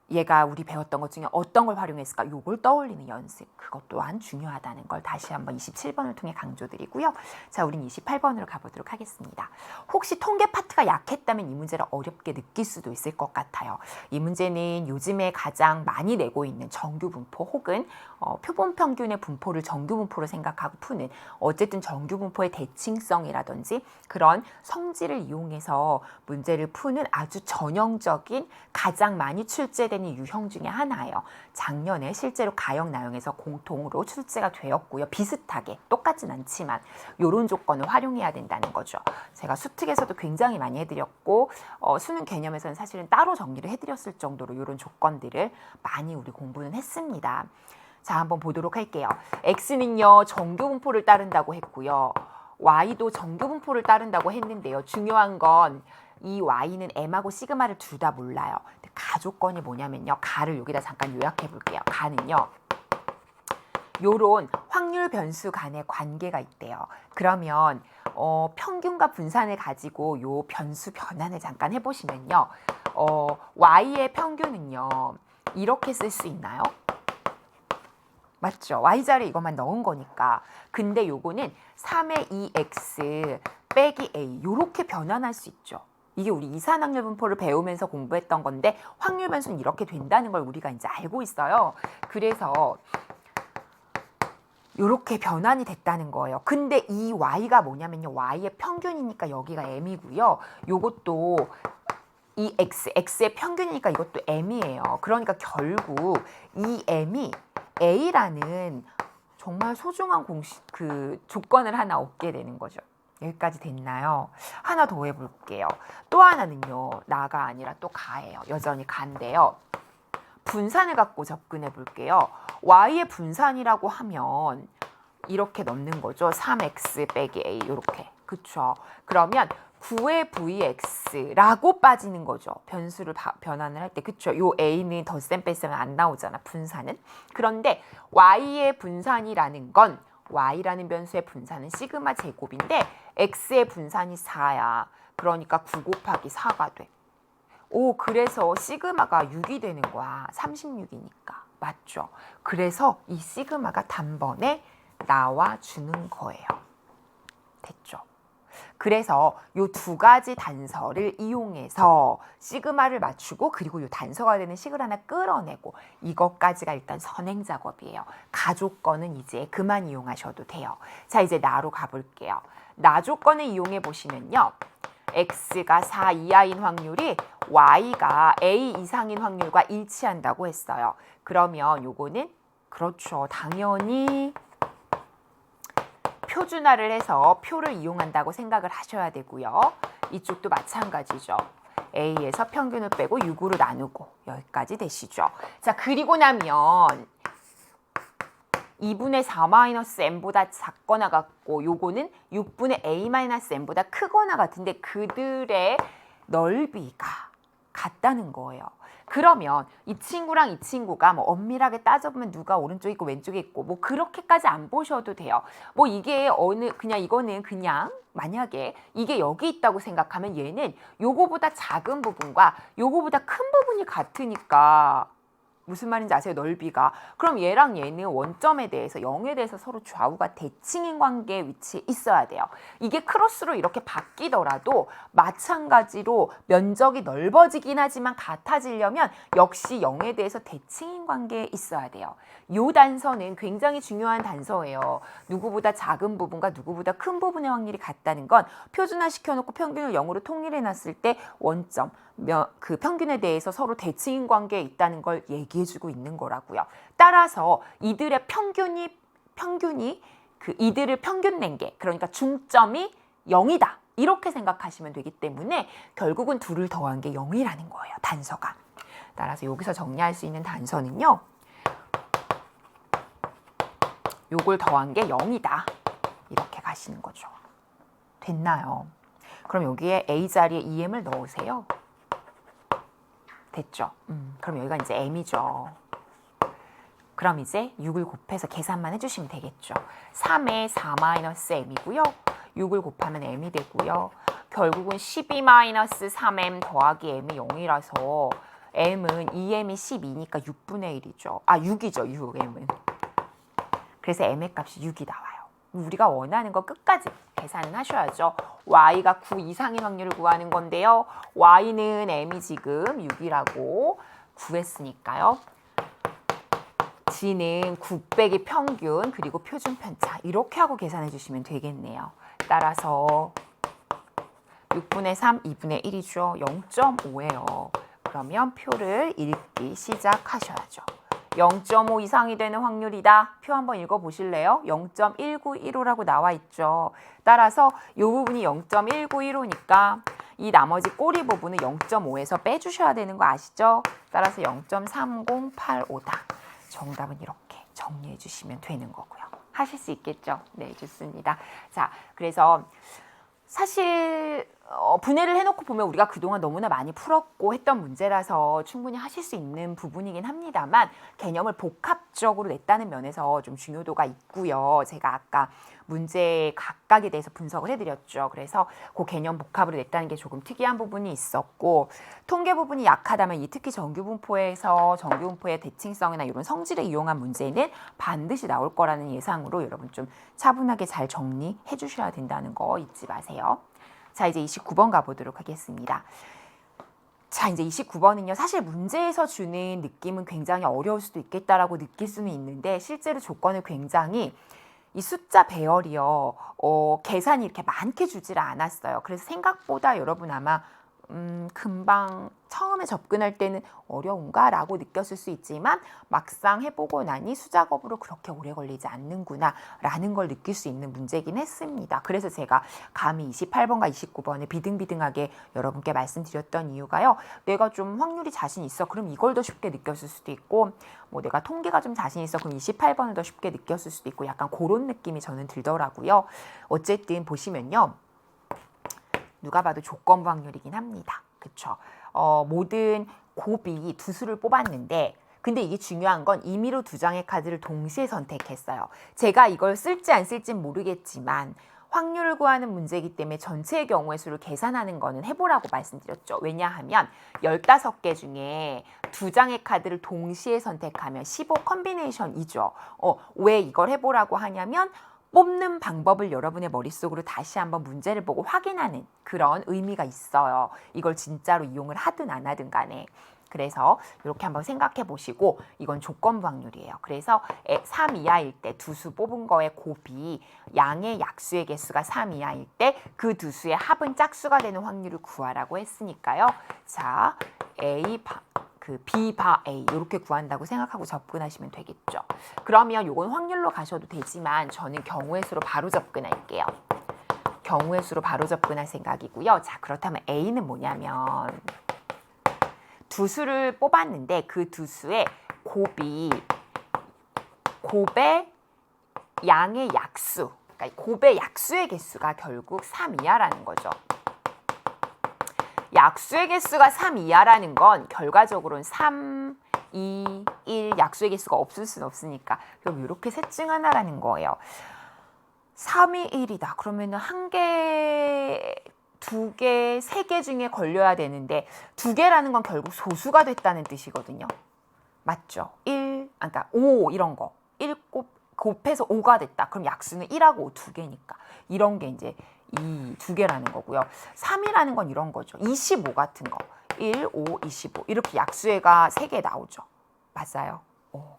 얘가 우리 배웠던 것 중에 어떤 걸 활용했을까? 요걸 떠올리는 연습. 그것 또한 중요하다는 걸 다시 한번 27번을 통해 강조드리고요. 자, 우린 28번으로 가보도록 하겠습니다. 혹시 통계 파트가 약했다면 이 문제를 어렵게 느낄 수도 있을 것 같아요. 이 문제는 요즘에 가장 많이 내고 있는 정규분포 혹은 표본 평균의 분포를 정규분포로 생각하고 푸는 어쨌든 정규분포의 대칭성이라든지 그런 성질을 이용해서 문제를 푸는 아주 전형적인 가장 많이 출제되는 유형 중에 하나예요. 작년에 실제로 가형 나형에서 공통으로 출제가 되었고요. 비슷하게 똑같진 않지만 이런 조건을 활용해야 된다는 거죠. 제가 수특에서도 굉장히 많이 해드렸고 수능 개념에서는 사실은 따로 정리를 해드렸을 정도로 이런 조건들을 많이 우리 공부는 했습니다. 자, 한번 보도록 할게요. X는요 정규분포를 따른다고 했고요. Y도 정규분포를 따른다고 했는데요. 중요한 건 이 Y는 M하고 시그마를 둘 다 몰라요. 근데 가조건이 뭐냐면요. 가를 여기다 잠깐 요약해 볼게요. 가는요. 요런 확률 변수 간의 관계가 있대요. 그러면 평균과 분산을 가지고 요 변수 변환을 잠깐 해보시면요. Y의 평균은요. 이렇게 쓸 수 있나요? 맞죠? Y자리에 이것만 넣은 거니까. 근데 요거는 3의 2x 빼기 a 요렇게 변환할 수 있죠. 이게 우리 이산확률 분포를 배우면서 공부했던 건데 확률 변수는 이렇게 된다는 걸 우리가 이제 알고 있어요. 그래서 요렇게 변환이 됐다는 거예요. 근데 이 y가 뭐냐면요. y의 평균이니까 여기가 m이고요. 요것도 이 x의 평균이니까 이것도 m이에요. 그러니까 결국 이 m이 a라는 정말 소중한 조건을 하나 얻게 되는 거죠. 여기까지 됐나요? 하나 더 해볼게요. 또 하나는요. 나가 아니라 또 가예요. 여전히 가인데요. 분산을 갖고 접근해 볼게요. y의 분산이라고 하면 이렇게 넣는 거죠. 3x 빼기 a 이렇게. 그쵸? 그러면 9의 vx라고 빠지는 거죠. 변수를 변환을 할 때. 그쵸? 요 a는 덧셈 뺄셈은 안 나오잖아. 분산은. 그런데 y의 분산이라는 건 y라는 변수의 분산은 시그마 제곱인데 x의 분산이 4야. 그러니까 9 곱하기 4가 돼. 그래서 시그마가 6이 되는 거야. 36이니까. 맞죠? 그래서 이 시그마가 단번에 나와주는 거예요. 됐죠? 그래서 요 두 가지 단서를 이용해서 시그마를 맞추고 그리고 요 단서가 되는 식을 하나 끌어내고 이것까지가 일단 선행 작업이에요. 가조건은 이제 그만 이용하셔도 돼요. 자, 이제 나로 가볼게요. 나 조건을 이용해 보시면요. x가 4 이하인 확률이 y가 a 이상인 확률과 일치한다고 했어요. 그러면 요거는 그렇죠. 당연히 표준화를 해서 표를 이용한다고 생각을 하셔야 되고요. 이쪽도 마찬가지죠. A에서 평균을 빼고 6으로 나누고 여기까지 되시죠. 자, 그리고 나면 2분의 4-n보다 작거나 같고 요거는 6분의 a-n보다 크거나 같은데 그들의 넓이가 같다는 거예요. 그러면 이 친구랑 이 친구가 뭐 엄밀하게 따져보면 누가 오른쪽에 있고 왼쪽에 있고 뭐 그렇게까지 안 보셔도 돼요. 뭐 이게 그냥 이거는 그냥 만약에 이게 여기 있다고 생각하면 얘는 요거보다 작은 부분과 요거보다 큰 부분이 같으니까 무슨 말인지 아세요? 넓이가. 그럼 얘랑 얘는 원점에 대해서 0에 대해서 서로 좌우가 대칭인 관계에 위치해 있어야 돼요. 이게 크로스로 이렇게 바뀌더라도 마찬가지로 면적이 넓어지긴 하지만 같아지려면 역시 0에 대해서 대칭인 관계에 있어야 돼요. 이 단서는 굉장히 중요한 단서예요. 누구보다 작은 부분과 누구보다 큰 부분의 확률이 같다는 건 표준화 시켜놓고 평균을 0으로 통일해 놨을 때 원점, 그 평균에 대해서 서로 대칭인 관계에 있다는 걸 얘기해주고 있는 거라고요. 따라서 이들의 이들을 평균 낸 게, 그러니까 중점이 0이다. 이렇게 생각하시면 되기 때문에 결국은 둘을 더한 게 0이라는 거예요. 단서가. 따라서 여기서 정리할 수 있는 단서는요. 요걸 더한 게 0이다. 이렇게 가시는 거죠. 됐나요? 그럼 여기에 A 자리에 EM을 넣으세요. 됐죠? 그럼 여기가 이제 M이죠. 그럼 이제 6을 곱해서 계산만 해주시면 되겠죠. 3에 4-M이고요. 6을 곱하면 M이 되고요. 결국은 12-3M 더하기 M이 0이라서 M은 2M이 12니까 6분의 1이죠. 아, 6이죠. 6, M은. 그래서 M의 값이 6이 나와요. 우리가 원하는 거 끝까지 계산을 하셔야죠. Y가 9 이상인 확률을 구하는 건데요. Y는 M이 지금 6이라고 구했으니까요. G는 9 빼기 평균 그리고 표준 편차 이렇게 하고 계산해 주시면 되겠네요. 따라서 6분의 3, 2분의 1이죠. 0.5예요. 그러면 표를 읽기 시작하셔야죠. 0.5 이상이 되는 확률이다. 표 한번 읽어보실래요? 0.1915라고 나와 있죠. 따라서 이 부분이 0.1915니까 이 나머지 꼬리 부분은 0.5에서 빼주셔야 되는 거 아시죠? 따라서 0.3085다. 정답은 이렇게 정리해 주시면 되는 거고요. 하실 수 있겠죠? 네, 좋습니다. 자, 그래서 사실 분해를 해놓고 보면 우리가 그동안 너무나 많이 풀었고 했던 문제라서 충분히 하실 수 있는 부분이긴 합니다만 개념을 복합적으로 냈다는 면에서 좀 중요도가 있고요. 제가 아까 문제 각각에 대해서 분석을 해드렸죠. 그래서 그 개념 복합으로 냈다는 게 조금 특이한 부분이 있었고 통계 부분이 약하다면 이 특히 정규분포에서 정규분포의 대칭성이나 이런 성질을 이용한 문제는 반드시 나올 거라는 예상으로 여러분 좀 차분하게 잘 정리해 주셔야 된다는 거 잊지 마세요. 자, 이제 29번 가보도록 하겠습니다. 자, 이제 29번은요. 사실 문제에서 주는 느낌은 굉장히 어려울 수도 있겠다라고 느낄 수는 있는데 실제로 조건을 굉장히 이 숫자 배열이요. 계산이 이렇게 많게 주질 않았어요. 그래서 생각보다 여러분 아마 금방 처음에 접근할 때는 어려운가 라고 느꼈을 수 있지만 막상 해보고 나니 수작업으로 그렇게 오래 걸리지 않는구나 라는 걸 느낄 수 있는 문제긴 했습니다. 그래서 제가 감히 28번과 29번을 비등비등하게 여러분께 말씀드렸던 이유가요. 내가 좀 확률이 자신 있어. 그럼 이걸 더 쉽게 느꼈을 수도 있고 뭐 내가 통계가 좀 자신 있어. 그럼 28번을 더 쉽게 느꼈을 수도 있고 약간 그런 느낌이 저는 들더라고요. 어쨌든 보시면요. 누가 봐도 조건부 확률이긴 합니다. 그쵸? 모든 곱이 두 수를 뽑았는데 근데 이게 중요한 건 임의로 두 장의 카드를 동시에 선택했어요. 제가 이걸 쓸지 안 쓸지는 모르겠지만 확률을 구하는 문제이기 때문에 전체의 경우의 수를 계산하는 거는 해보라고 말씀드렸죠. 왜냐하면 15개 중에 두 장의 카드를 동시에 선택하면 15 컨비네이션이죠. 왜 이걸 해보라고 하냐면 뽑는 방법을 여러분의 머릿속으로 다시 한번 문제를 보고 확인하는 그런 의미가 있어요. 이걸 진짜로 이용을 하든 안 하든 간에. 그래서 이렇게 한번 생각해 보시고 이건 조건부 확률이에요. 그래서 3 이하일 때 두 수 뽑은 거의 곱이 양의 약수의 개수가 3 이하일 때 그 두 수의 합은 짝수가 되는 확률을 구하라고 했으니까요. 자, 그 B, 바, A 이렇게 구한다고 생각하고 접근하시면 되겠죠. 그러면 요건 확률로 가셔도 되지만 저는 경우의 수로 바로 접근할게요. 경우의 수로 바로 접근할 생각이고요. 자, 그렇다면 A는 뭐냐면 두 수를 뽑았는데 그 두 수의 곱의 양의 약수, 그러니까 곱의 약수의 개수가 결국 3 이하라는 거죠. 약수의 개수가 3 이하라는 건 결과적으로는 3, 2, 1 약수의 개수가 없을 수는 없으니까 그럼 이렇게 셋 중 하나라는 거예요. 3이 1이다. 그러면은 한 개, 두 개, 세 개 중에 걸려야 되는데 두 개라는 건 결국 소수가 됐다는 뜻이거든요. 맞죠? 1, 그러니까 5 이런 거. 1 곱해서 5가 됐다. 그럼 약수는 1하고 5 두 개니까. 이런 게 이제 이 두 개라는 거고요. 3이라는 건 이런 거죠. 25 같은 거. 1, 5, 25. 이렇게 약수가 3개 나오죠. 맞아요.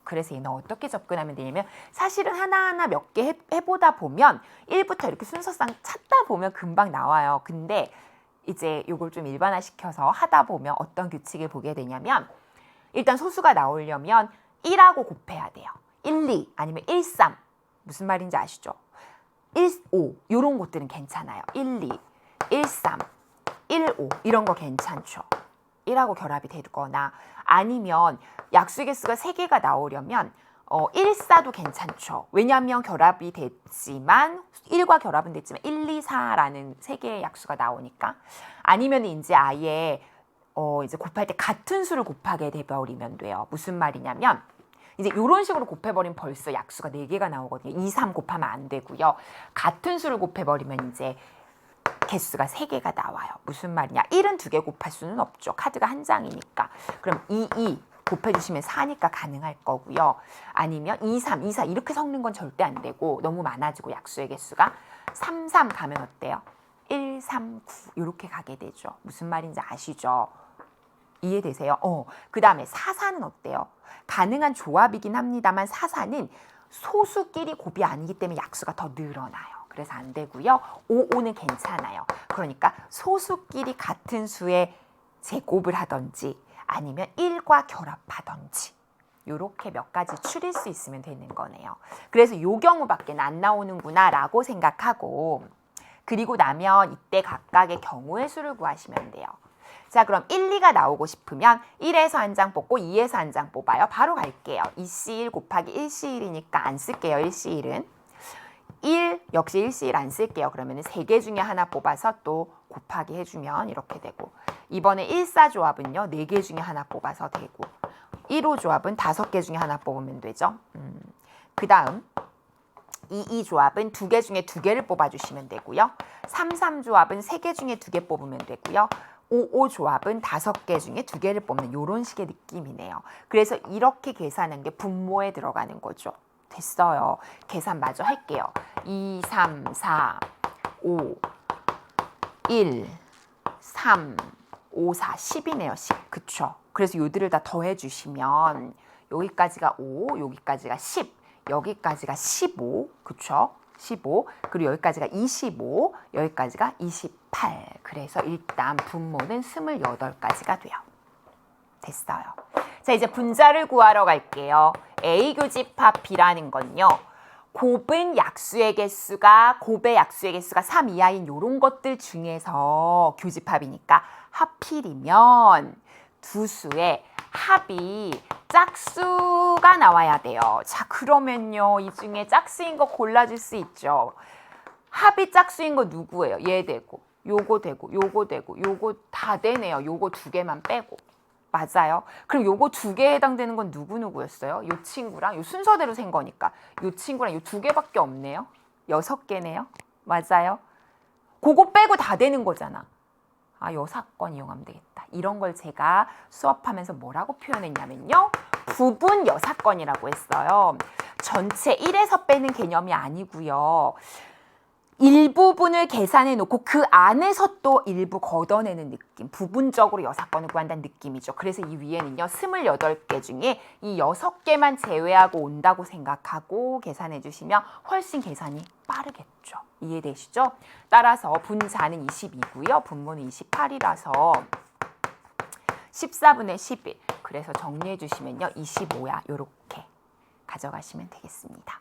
그래서 얘는 어떻게 접근하면 되냐면 사실은 하나하나 몇 개 해보다 보면 1부터 이렇게 순서상 찾다 보면 금방 나와요. 근데 이제 이걸 좀 일반화시켜서 하다 보면 어떤 규칙을 보게 되냐면 일단 소수가 나오려면 1하고 곱해야 돼요. 1, 2 아니면 1, 3 무슨 말인지 아시죠? 1, 5 이런 것들은 괜찮아요. 1, 2, 1, 3, 1, 5 이런 거 괜찮죠. 1하고 결합이 되거나 아니면 약수 개수가 3개가 나오려면 1, 4도 괜찮죠. 왜냐하면 결합이 됐지만 1과 결합은 됐지만 1, 2, 4라는 3개의 약수가 나오니까 아니면 이제 아예 이제 곱할 때 같은 수를 곱하게 돼버리면 돼요. 무슨 말이냐면 이제 이런 식으로 곱해버리면 벌써 약수가 4개가 나오거든요. 2, 3 곱하면 안 되고요. 같은 수를 곱해버리면 이제 개수가 3개가 나와요. 무슨 말이냐? 1은 2개 곱할 수는 없죠. 카드가 한 장이니까. 그럼 2 곱해주시면 4니까 가능할 거고요. 아니면 2, 3 이렇게 섞는 건 절대 안 되고 너무 많아지고 약수의 개수가 3 가면 어때요? 1, 3, 9 이렇게 가게 되죠. 무슨 말인지 아시죠? 이해되세요? 그 다음에 4는 어때요? 가능한 조합이긴 합니다만 4는 소수끼리 곱이 아니기 때문에 약수가 더 늘어나요. 그래서 안 되고요. 5는 괜찮아요. 그러니까 소수끼리 같은 수의 제곱을 하든지 아니면 1과 결합하든지 이렇게 몇 가지 추릴 수 있으면 되는 거네요. 그래서 이 경우밖에 안 나오는구나 라고 생각하고 그리고 나면 이때 각각의 경우의 수를 구하시면 돼요. 자, 그럼 1, 2가 나오고 싶으면 1에서 한 장 뽑고 2에서 한 장 뽑아요. 바로 갈게요. 2C1 곱하기 1C1이니까 안 쓸게요. 1C1은. 1 역시 1C1 안 쓸게요. 그러면 3개 중에 하나 뽑아서 또 곱하기 해주면 이렇게 되고 이번에 1,4 조합은요. 4개 중에 하나 뽑아서 되고 1,5 조합은 5개 중에 하나 뽑으면 되죠. 그 다음 2,2 조합은 2개 중에 2개를 뽑아주시면 되고요. 3,3 조합은 3개 중에 2개 뽑으면 되고요. 5,5 조합은 5개 중에 2개를 뽑는 이런 식의 느낌이네요. 그래서 이렇게 계산한 게 분모에 들어가는 거죠. 됐어요. 계산 마저 할게요. 2, 3, 4, 5, 1, 3, 5, 4, 10이네요. 10. 그쵸? 그래서 요들을 다 더해 주시면 여기까지가 5, 여기까지가 10, 여기까지가 15. 그쵸? 15. 그리고 여기까지가 25, 여기까지가 28. 그래서 일단 분모는 28가지가 돼요. 됐어요. 자, 이제 분자를 구하러 갈게요. A 교집합 B라는 건요. 곱의 약수의 개수가 3 이하인 이런 것들 중에서 교집합이니까 하필이면 두 수의 합이 짝수가 나와야 돼요. 자, 그러면요. 이 중에 짝수인 거 골라줄 수 있죠. 합이 짝수인 거 누구예요? 얘 되고, 요거 되고, 요거 되고, 요거 다 되네요. 요거 2개만 빼고. 맞아요. 그럼 요거 2개에 해당되는 건 누구였어요? 요 친구랑 요 순서대로 센 거니까 요 친구랑 요 2개밖에 없네요. 6개네요. 맞아요. 그거 빼고 다 되는 거잖아. 아, 요 사건 이용하면 되겠다. 이런 걸 제가 수업하면서 뭐라고 표현했냐면요. 부분 여사건이라고 했어요. 전체 1에서 빼는 개념이 아니고요. 일부분을 계산해 놓고 그 안에서 또 일부 걷어내는 느낌. 부분적으로 여사건을 구한다는 느낌이죠. 그래서 이 위에는요. 28개 중에 이 6개만 제외하고 온다고 생각하고 계산해 주시면 훨씬 계산이 빠르겠죠. 이해되시죠? 따라서 분자는 22고요. 분모는 28이라서 14분의 11. 그래서 정리해 주시면요. 25야. 요렇게 가져가시면 되겠습니다.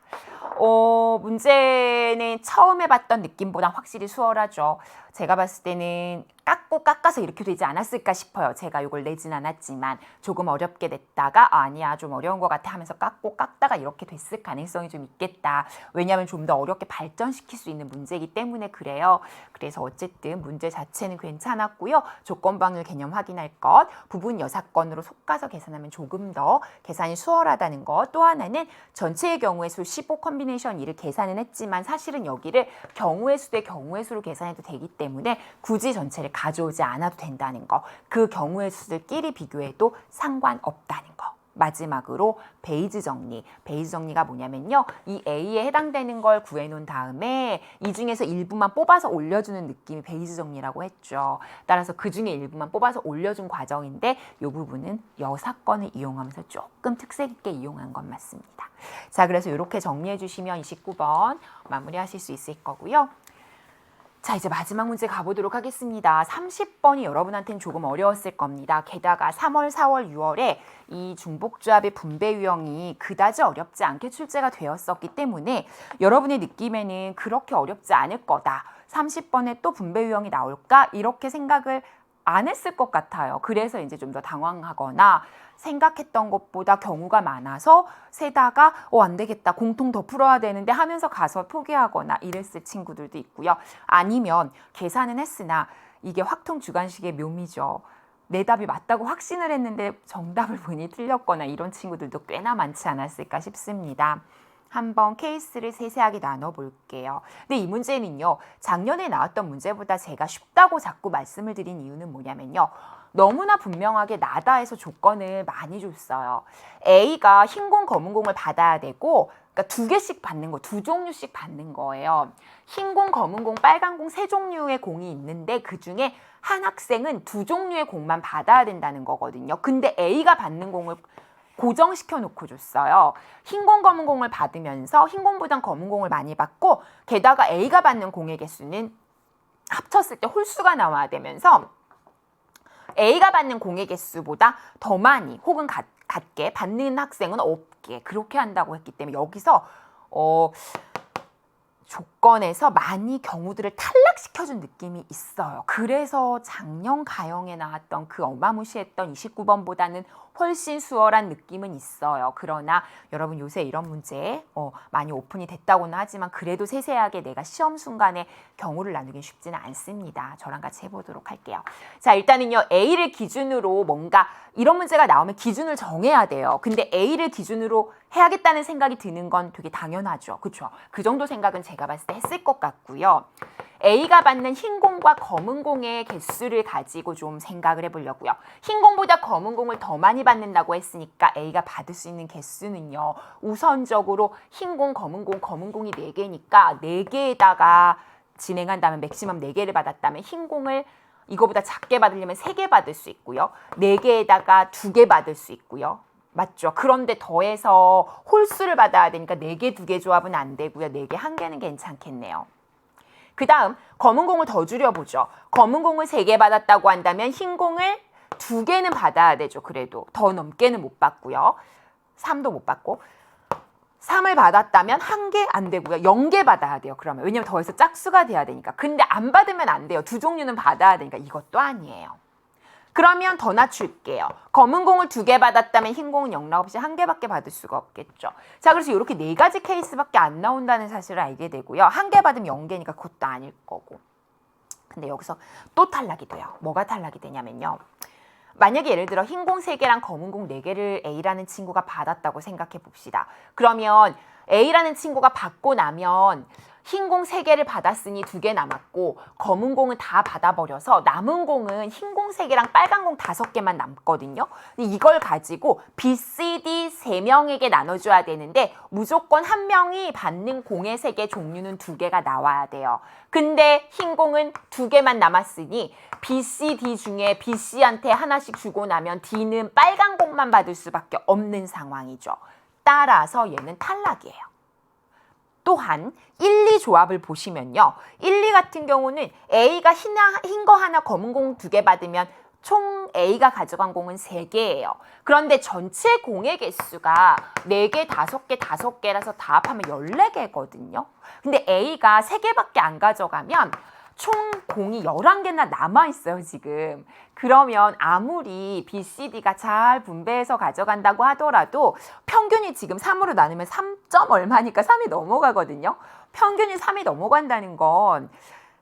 문제는 처음 해봤던 느낌보다 확실히 수월하죠. 제가 봤을 때는 깎고 깎아서 이렇게 되지 않았을까 싶어요. 제가 이걸 내진 않았지만 조금 어렵게 냈다가 아니야 좀 어려운 것 같아 하면서 깎고 깎다가 이렇게 됐을 가능성이 좀 있겠다. 왜냐하면 좀 더 어렵게 발전시킬 수 있는 문제이기 때문에 그래요. 그래서 어쨌든 문제 자체는 괜찮았고요. 조건방울 개념 확인할 것, 부분 여사건으로 속가서 계산하면 조금 더 계산이 수월하다는 것. 또 하나는 전체의 경우의 수 15 컨비네이션 2를 계산은 했지만 사실은 여기를 경우의 수 대 경우의 수로 계산해도 되기 때문에 굳이 전체를 가져오지 않아도 된다는 거. 그 경우의 수들끼리 비교해도 상관없다는 거. 마지막으로 베이즈 정리. 베이즈 정리가 뭐냐면요. 이 A에 해당되는 걸 구해놓은 다음에 이 중에서 일부만 뽑아서 올려주는 느낌이 베이즈 정리라고 했죠. 따라서 그 중에 일부만 뽑아서 올려준 과정인데 이 부분은 여사건을 이용하면서 조금 특색 있게 이용한 건 맞습니다. 자, 그래서 이렇게 정리해 주시면 29번 마무리하실 수 있을 거고요. 자, 이제 마지막 문제 가보도록 하겠습니다. 30번이 여러분한테는 조금 어려웠을 겁니다. 게다가 3월, 4월, 6월에 이 중복조합의 분배 유형이 그다지 어렵지 않게 출제가 되었었기 때문에 여러분의 느낌에는 그렇게 어렵지 않을 거다. 30번에 또 분배 유형이 나올까? 이렇게 생각을 안 했을 것 같아요. 그래서 이제 좀 더 당황하거나 생각했던 것보다 경우가 많아서 세다가 안 되겠다. 공통 더 풀어야 되는데 하면서 가서 포기하거나 이랬을 친구들도 있고요. 아니면 계산은 했으나 이게 확통 주관식의 묘미죠. 내 답이 맞다고 확신을 했는데 정답을 보니 틀렸거나 이런 친구들도 꽤나 많지 않았을까 싶습니다. 한번 케이스를 세세하게 나눠볼게요. 근데 이 문제는요. 작년에 나왔던 문제보다 제가 쉽다고 자꾸 말씀을 드린 이유는 뭐냐면요. 너무나 분명하게 나다에서 조건을 많이 줬어요. A가 흰 공, 검은 공을 받아야 되고 그러니까 2개씩 받는 거, 2종류씩 받는 거예요. 흰 공, 검은 공, 빨간 공 3종류의 공이 있는데 그중에 한 학생은 2종류의 공만 받아야 된다는 거거든요. 근데 A가 받는 공을 고정시켜 놓고 줬어요. 흰 공, 검은 공을 받으면서 흰 공보단 검은 공을 많이 받고 게다가 A가 받는 공의 개수는 합쳤을 때 홀수가 나와야 되면서 A가 받는 공의 개수보다 더 많이 혹은 같게 받는 학생은 없게 그렇게 한다고 했기 때문에 여기서 조건에서 많이 경우들을 탈락시켜준 느낌이 있어요. 그래서 작년 가형에 나왔던 그 어마무시했던 29번보다는 훨씬 수월한 느낌은 있어요. 그러나 여러분 요새 이런 문제 많이 오픈이 됐다고는 하지만 그래도 세세하게 내가 시험 순간에 경우를 나누긴 쉽지는 않습니다. 저랑 같이 해보도록 할게요. 자, 일단은요. A를 기준으로 뭔가 이런 문제가 나오면 기준을 정해야 돼요. 근데 A를 기준으로 해야겠다는 생각이 드는 건 되게 당연하죠. 그렇죠? 그 정도 생각은 제가 봤을 때 했을 것 같고요. A가 받는 흰 공과 검은 공의 개수를 가지고 좀 생각을 해보려고요. 흰 공보다 검은 공을 더 많이 받는다고 했으니까 A가 받을 수 있는 개수는요. 우선적으로 흰 공, 검은 공이 4개니까 4개에다가 진행한다면 맥시멈 4개를 받았다면 흰 공을 이거보다 작게 받으려면 3개 받을 수 있고요. 4개에다가 2개 받을 수 있고요. 맞죠? 그런데 더해서 홀수를 받아야 되니까 4개, 2개 조합은 안 되고요. 4개, 1개는 괜찮겠네요. 그 다음 검은 공을 더 줄여보죠. 검은 공을 3개 받았다고 한다면 흰 공을 2개는 받아야 되죠. 그래도 더 넘게는 못 받고요. 3도 못 받고 3을 받았다면 1개 안 되고요. 0개 받아야 돼요. 그러면 왜냐면 더해서 짝수가 돼야 되니까. 근데 안 받으면 안 돼요. 2종류는 받아야 되니까 이것도 아니에요. 그러면 더 낮출게요. 검은 공을 2개 받았다면 흰 공은 영락없이 1개밖에 받을 수가 없겠죠. 자, 그래서 이렇게 4가지 케이스밖에 안 나온다는 사실을 알게 되고요. 1개 받으면 0개니까 그것도 아닐 거고. 근데 여기서 또 탈락이 돼요. 뭐가 탈락이 되냐면요. 만약에 예를 들어 흰 공 3개랑 검은 공 4개를 A라는 친구가 받았다고 생각해 봅시다. 그러면 A라는 친구가 받고 나면 흰 공 3개를 받았으니 2개 남았고 검은 공은 다 받아버려서 남은 공은 흰 공 3개랑 빨간 공 5개만 남거든요. 이걸 가지고 B, C, D 3명에게 나눠줘야 되는데 무조건 한 명이 받는 공의 색의 종류는 2개가 나와야 돼요. 근데 흰 공은 2개만 남았으니 B, C, D 중에 B, C한테 하나씩 주고 나면 D는 빨간 공만 받을 수밖에 없는 상황이죠. 따라서 얘는 탈락이에요. 또한 1, 2 조합을 보시면요. 1, 2 같은 경우는 A가 흰 거 하나 검은 공 2개 받으면 총 A가 가져간 공은 3개예요. 그런데 전체 공의 개수가 4개, 5개, 5개라서 다 합하면 14개거든요. 근데 A가 3개밖에 안 가져가면 총 공이 11개나 남아있어요, 지금. 그러면 아무리 B, C, D가 잘 분배해서 가져간다고 하더라도 평균이 지금 3으로 나누면 3점 얼마니까 3이 넘어가거든요. 평균이 3이 넘어간다는 건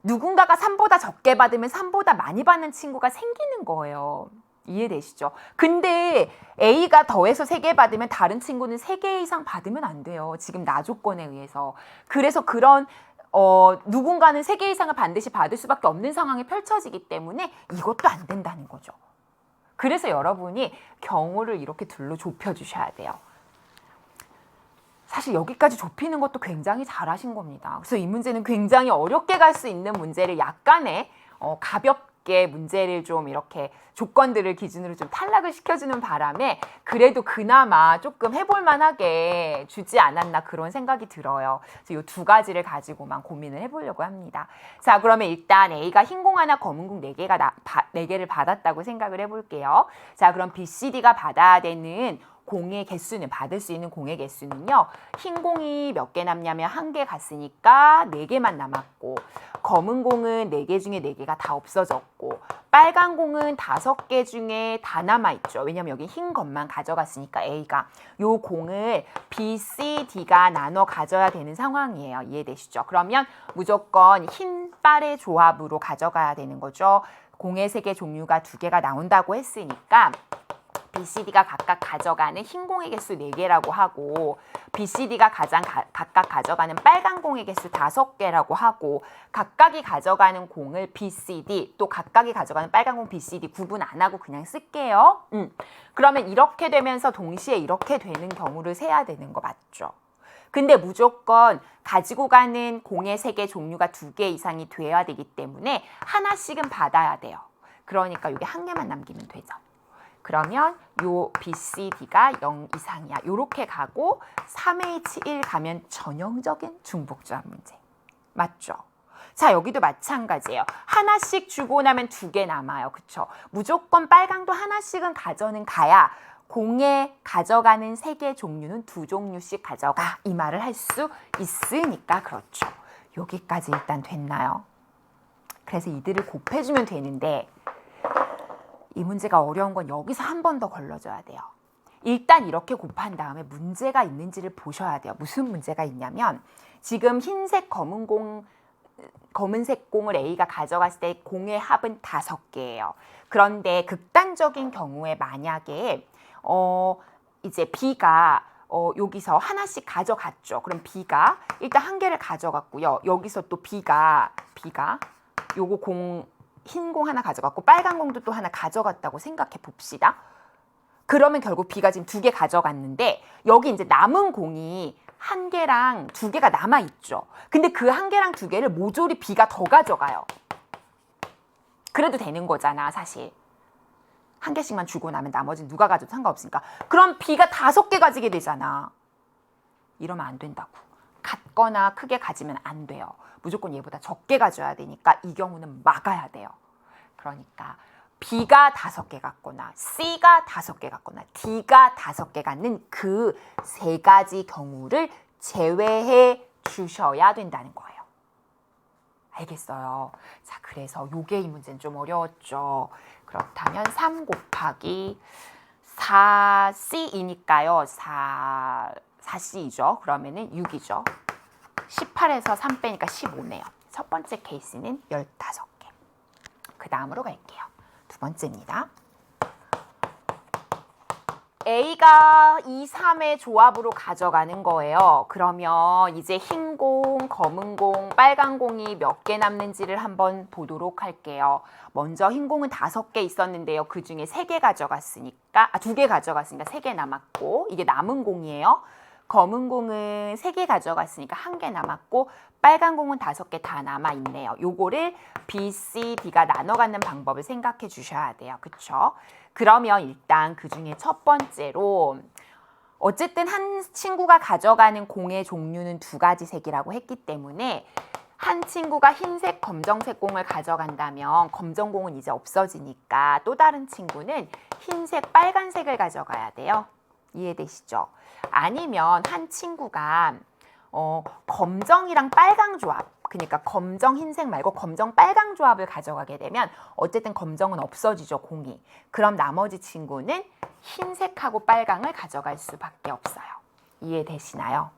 누군가가 3보다 적게 받으면 3보다 많이 받는 친구가 생기는 거예요. 이해되시죠? 근데 A가 더해서 3개 받으면 다른 친구는 3개 이상 받으면 안 돼요. 지금 나 조건에 의해서. 그래서 그런 누군가는 3개 이상을 반드시 받을 수밖에 없는 상황이 펼쳐지기 때문에 이것도 안 된다는 거죠. 그래서 여러분이 경우를 이렇게 둘로 좁혀주셔야 돼요. 사실 여기까지 좁히는 것도 굉장히 잘하신 겁니다. 그래서 이 문제는 굉장히 어렵게 갈 수 있는 문제를 약간의 가볍게 문제를 좀 이렇게 조건들을 기준으로 좀 탈락을 시켜주는 바람에 그래도 그나마 조금 해볼 만하게 주지 않았나 그런 생각이 들어요. 그래서 이 2가지를 가지고만 고민을 해보려고 합니다. 자, 그러면 일단 A가 흰 공 하나, 검은 공 4개를 받았다고 생각을 해볼게요. 자, 그럼 B, C, D가 받아야 되는 공의 개수는, 받을 수 있는 공의 개수는요, 흰 공이 몇 개 남냐면 1개 갔으니까 4개만 남았고, 검은 공은 4개 중에 4개가 다 없어졌고, 빨간 공은 5개 중에 다 남아있죠. 왜냐면 여기 흰 것만 가져갔으니까 A가. 요 공을 B, C, D가 나눠 가져야 되는 상황이에요. 이해되시죠? 그러면 무조건 흰 빨의 조합으로 가져가야 되는 거죠. 공의 색의 종류가 2개가 나온다고 했으니까 B, C, D가 각각 가져가는 흰 공의 개수 4개라고 하고 B, C, D가 각각 가져가는 빨간 공의 개수 5개라고 하고 각각이 가져가는 공을 B, C, D 또 각각이 가져가는 빨간 공 B, C, D 구분 안 하고 그냥 쓸게요. 그러면 이렇게 되면서 동시에 이렇게 되는 경우를 세야 되는 거 맞죠? 근데 무조건 가지고 가는 공의 색의 종류가 2개 이상이 돼야 되기 때문에 하나씩은 받아야 돼요. 그러니까 이게 1개만 남기면 되죠. 그러면 요 B, C, D가 0 이상이야. 요렇게 가고 3H1 가면 전형적인 중복조합 문제. 맞죠? 자, 여기도 마찬가지예요. 하나씩 주고 나면 2개 남아요. 그쵸? 무조건 빨강도 하나씩은 가져는 가야 공에 가져가는 색의 종류는 2종류씩 가져가. 이 말을 할 수 있으니까 그렇죠. 여기까지 일단 됐나요? 그래서 이들을 곱해주면 되는데 이 문제가 어려운 건 여기서 한 번 더 걸러줘야 돼요. 일단 이렇게 곱한 다음에 문제가 있는지를 보셔야 돼요. 무슨 문제가 있냐면 지금 흰색 검은색 공을 A가 가져갔을 때 공의 합은 5개예요. 그런데 극단적인 경우에 만약에 이제 B가 여기서 하나씩 가져갔죠. 그럼 B가 일단 1개를 가져갔고요. 여기서 또 B가 요거 흰 공 하나 가져갔고 빨간 공도 또 하나 가져갔다고 생각해 봅시다. 그러면 결국 B가 지금 2개 가져갔는데 여기 이제 남은 공이 1개랑 2개가 남아있죠. 근데 그 1개랑 2개를 모조리 B가 더 가져가요. 그래도 되는 거잖아, 사실. 1개씩만 주고 나면 나머지는 누가 가져도 상관없으니까. 그럼 B가 5개 가지게 되잖아. 이러면 안 된다고. 같거나 크게 가지면 안 돼요. 무조건 얘보다 적게 가져야 되니까 이 경우는 막아야 돼요. 그러니까 B가 5개 갖거나 C가 5개 갖거나 D가 5개 갖는 그 3가지 경우를 제외해 주셔야 된다는 거예요. 알겠어요? 자, 그래서 요게 이 문제는 좀 어려웠죠. 그렇다면 3 곱하기 4C이니까요. 4C죠. 그러면은 6이죠. 18에서 3 빼니까 15네요. 첫 번째 케이스는 15개. 그 다음으로 갈게요. 두 번째입니다. A가 2, 3의 조합으로 가져가는 거예요. 그러면 이제 흰 공, 검은 공, 빨간 공이 몇 개 남는지를 한번 보도록 할게요. 먼저 흰 공은 5개 있었는데요. 그 중에 3개 가져갔으니까, 2개 가져갔으니까 3개 남았고, 이게 남은 공이에요. 검은 공은 3개 가져갔으니까 1개 남았고 빨간 공은 5개 다 남아있네요. 요거를 B, C, D가 나눠 갖는 방법을 생각해 주셔야 돼요. 그쵸? 그러면 일단 그 중에 첫 번째로 어쨌든 한 친구가 가져가는 공의 종류는 2가지 색이라고 했기 때문에 한 친구가 흰색, 검정색 공을 가져간다면 검정 공은 이제 없어지니까 또 다른 친구는 흰색, 빨간색을 가져가야 돼요. 이해되시죠? 아니면 한 친구가 검정이랑 빨강 조합, 그러니까 검정 흰색 말고 검정 빨강 조합을 가져가게 되면 어쨌든 검정은 없어지죠, 공이. 그럼 나머지 친구는 흰색하고 빨강을 가져갈 수밖에 없어요. 이해되시나요?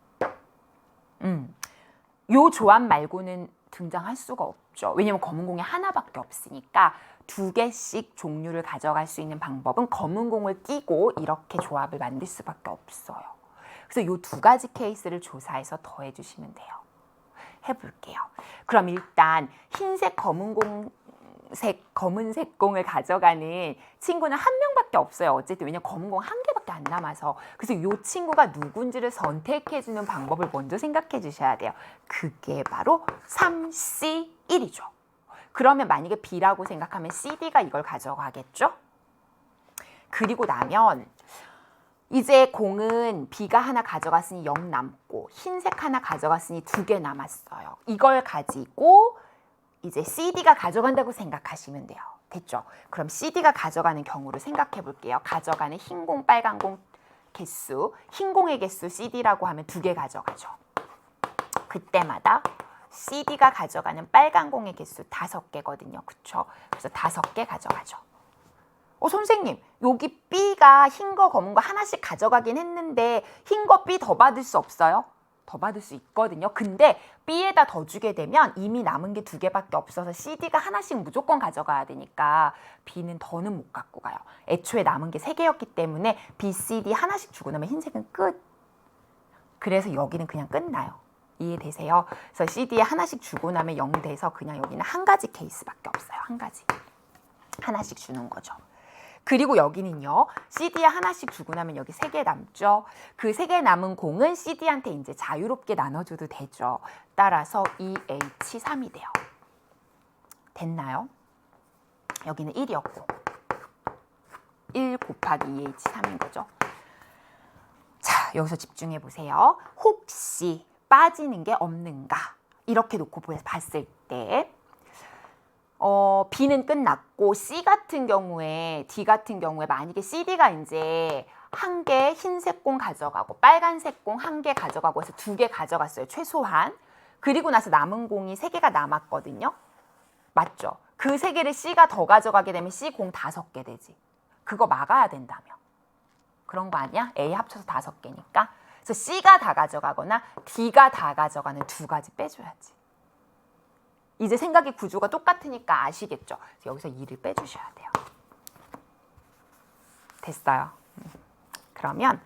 요 조합 말고는 등장할 수가 없죠. 왜냐면 검은 공이 하나밖에 없으니까 2개씩 종류를 가져갈 수 있는 방법은 검은 공을 끼고 이렇게 조합을 만들 수밖에 없어요. 그래서 요 2가지 케이스를 조사해서 더해 주시면 돼요. 해볼게요. 그럼 일단 흰색, 검은색 공을 가져가는 친구는 한 명밖에 없어요. 어쨌든 왜냐면 검은 공 1개밖에 안 남아서. 그래서 이 친구가 누군지를 선택해주는 방법을 먼저 생각해 주셔야 돼요. 그게 바로 3C1이죠. 그러면 만약에 B라고 생각하면 CD가 이걸 가져가겠죠? 그리고 나면 이제 공은 B가 하나 가져갔으니 0 남고 흰색 하나 가져갔으니 2개 남았어요. 이걸 가지고 이제 CD가 가져간다고 생각하시면 돼요. 됐죠? 그럼 CD가 가져가는 경우를 생각해 볼게요. 가져가는 흰 공, 빨간 공 개수, 흰 공의 개수 CD라고 하면 2개 가져가죠. 그때마다 CD가 가져가는 빨간 공의 개수 5개거든요. 그쵸? 그래서 5개 가져가죠. 선생님, 여기 B가 흰 거, 검은 거 하나씩 가져가긴 했는데 흰 거 B 더 받을 수 없어요? 더 받을 수 있거든요. 근데 B에다 더 주게 되면 이미 남은 게 2개밖에 없어서 CD가 하나씩 무조건 가져가야 되니까 B는 더는 못 갖고 가요. 애초에 남은 게 3개였기 때문에 B, C, D 하나씩 주고 나면 흰색은 끝. 그래서 여기는 그냥 끝나요. 이해되세요? 그래서 CD에 하나씩 주고 나면 0 돼서 그냥 여기는 1가지 케이스밖에 없어요. 1가지. 하나씩 주는 거죠. 그리고 여기는요. CD에 하나씩 주고 나면 여기 3개 남죠. 그 3개 남은 공은 CD한테 이제 자유롭게 나눠줘도 되죠. 따라서 EH3이 돼요. 됐나요? 여기는 1이었고 1 곱하기 EH3인 거죠. 자, 여기서 집중해 보세요. 혹시 빠지는 게 없는가? 이렇게 놓고 봤을 때 B는 끝났고 C 같은 경우에, D 같은 경우에 만약에 CD가 이제 1개 흰색 공 가져가고 빨간색 공 1개 가져가고 해서 2개 가져갔어요. 최소한. 그리고 나서 남은 공이 3개가 남았거든요. 맞죠? 그 3개를 C가 더 가져가게 되면 C 공 5개 되지. 그거 막아야 된다며. 그런 거 아니야? A 합쳐서 5개니까. 그래서 C가 다 가져가거나 D가 다 가져가는 2가지 빼줘야지. 이제 생각의 구조가 똑같으니까 아시겠죠? 여기서 2를 빼주셔야 돼요. 됐어요. 그러면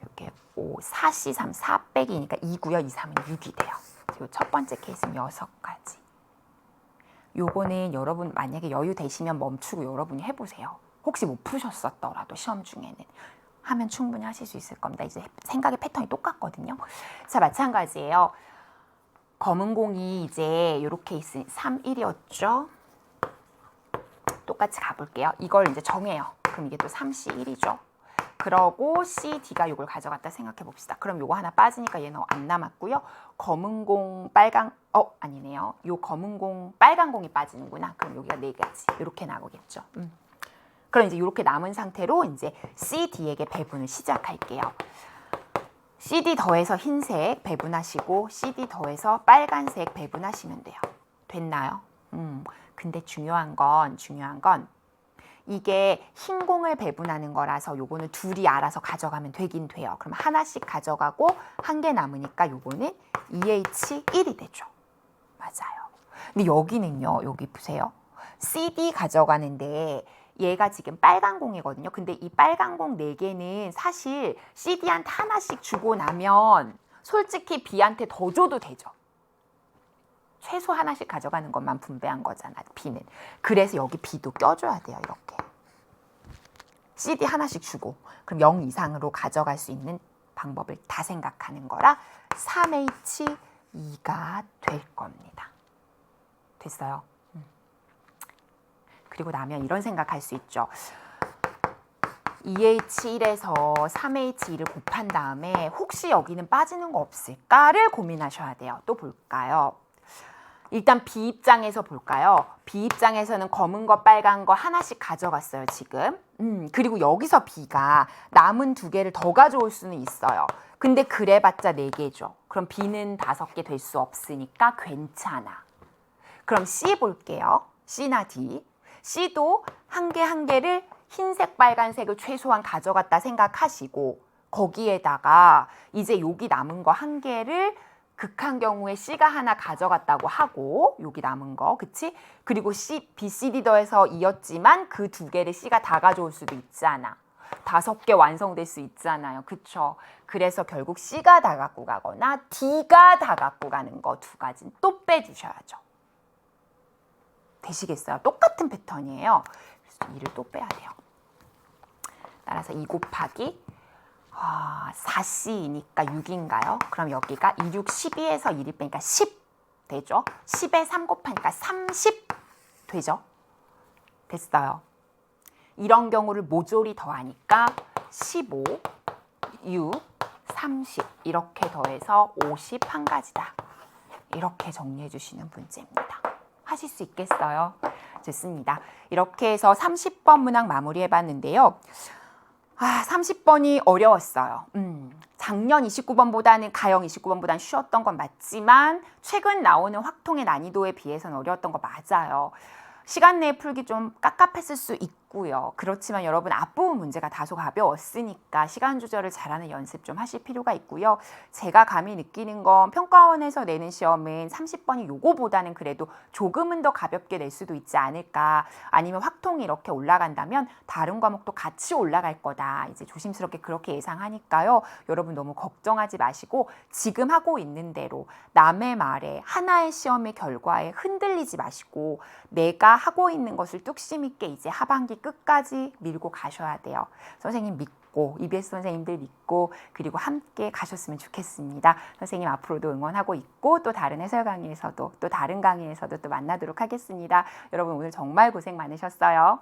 이렇게 5, 4C3, 4 빼기니까 2고요. 2, 3은 6이 돼요. 그리고 첫 번째 케이스는 6가지. 요거는 여러분 만약에 여유 되시면 멈추고 여러분이 해보세요. 혹시 못 푸셨었더라도 시험 중에는 하면 충분히 하실 수 있을 겁니다. 이제 생각의 패턴이 똑같거든요. 자, 마찬가지예요. 검은 공이 이제 이렇게 있으니 3, 1이었죠. 똑같이 가볼게요. 이걸 이제 정해요. 그럼 이게 또 3C 1이죠. 그러고 C, D가 이걸 가져갔다 생각해 봅시다. 그럼 요거 하나 빠지니까 얘는 안 남았고요. 검은 공, 빨강, 아니네요. 요 검은 공, 빨간 공이 빠지는구나. 그럼 여기가 4가지. 이렇게 나오겠죠. 그럼 이제 이렇게 남은 상태로 이제 C, D에게 배분을 시작할게요. CD 더해서 흰색 배분하시고 CD 더해서 빨간색 배분하시면 돼요. 됐나요? 근데 중요한 건 이게 흰 공을 배분하는 거라서 요거는 둘이 알아서 가져가면 되긴 돼요. 그럼 하나씩 가져가고 1개 남으니까 요거는 EH1이 되죠. 맞아요. 근데 여기는요. 여기 보세요. CD 가져가는데 얘가 지금 빨간 공이거든요. 근데 이 빨간 공 4개는 사실 CD한테 하나씩 주고 나면 솔직히 B한테 더 줘도 되죠. 최소 하나씩 가져가는 것만 분배한 거잖아, B는. 그래서 여기 B도 껴줘야 돼요, 이렇게. CD 하나씩 주고 그럼 0 이상으로 가져갈 수 있는 방법을 다 생각하는 거라 3H2가 될 겁니다. 됐어요? 그리고 나면 이런 생각할 수 있죠. 2H1에서 3H2를 곱한 다음에 혹시 여기는 빠지는 거 없을까를 고민하셔야 돼요. 또 볼까요? 일단 B 입장에서 볼까요? B 입장에서는 검은 거 빨간 거 하나씩 가져갔어요, 지금. 그리고 여기서 B가 남은 2개를 더 가져올 수는 있어요. 근데 그래봤자 4개죠. 그럼 B는 5개 될 수 없으니까 괜찮아. 그럼 C 볼게요. C나 D. C도 한 개 한 개를 흰색, 빨간색을 최소한 가져갔다 생각하시고 거기에다가 이제 여기 남은 거 한 개를 극한 경우에 C가 하나 가져갔다고 하고 여기 남은 거, 그치? 그리고 C, B, C, D 더해서 이었지만 그 2개를 C가 다 가져올 수도 있잖아. 5개 완성될 수 있잖아요. 그쵸? 그래서 결국 C가 다 갖고 가거나 D가 다 갖고 가는 거 2가지는 또 빼주셔야죠. 되시겠어요? 똑같은 패턴이에요. 그래서 2를 또 빼야 돼요. 따라서 2 곱하기 4C니까 6인가요? 그럼 여기가 2, 6, 12에서 1이 빼니까 10 되죠? 10에 3 곱하니까 30 되죠? 됐어요. 이런 경우를 모조리 더하니까 15, 6, 30 이렇게 더해서 51가지다. 이렇게 정리해 주시는 문제입니다. 하실 수 있겠어요? 좋습니다. 이렇게 해서 30번 문항 마무리해 봤는데요. 30번이 어려웠어요. 작년 29번보다는 가형 29번보다는 쉬웠던 건 맞지만 최근 나오는 확통의 난이도에 비해서는 어려웠던 거 맞아요. 시간 내에 풀기 좀 깝깝했을 수 있고요. 그렇지만 여러분 앞부분 문제가 다소 가벼웠으니까 시간 조절을 잘하는 연습 좀 하실 필요가 있고요. 제가 감히 느끼는 건 평가원에서 내는 시험은 30번이 요거보다는 그래도 조금은 더 가볍게 낼 수도 있지 않을까. 아니면 확통이 이렇게 올라간다면 다른 과목도 같이 올라갈 거다. 이제 조심스럽게 그렇게 예상하니까요. 여러분 너무 걱정하지 마시고 지금 하고 있는 대로 남의 말에 하나의 시험의 결과에 흔들리지 마시고 내가 하고 있는 것을 뚝심 있게 이제 하반기 끝까지 밀고 가셔야 돼요. 선생님 믿고 EBS 선생님들 믿고 그리고 함께 가셨으면 좋겠습니다. 선생님 앞으로도 응원하고 있고 또 다른 해설 강의에서도 또 다른 강의에서도 또 만나도록 하겠습니다. 여러분 오늘 정말 고생 많으셨어요.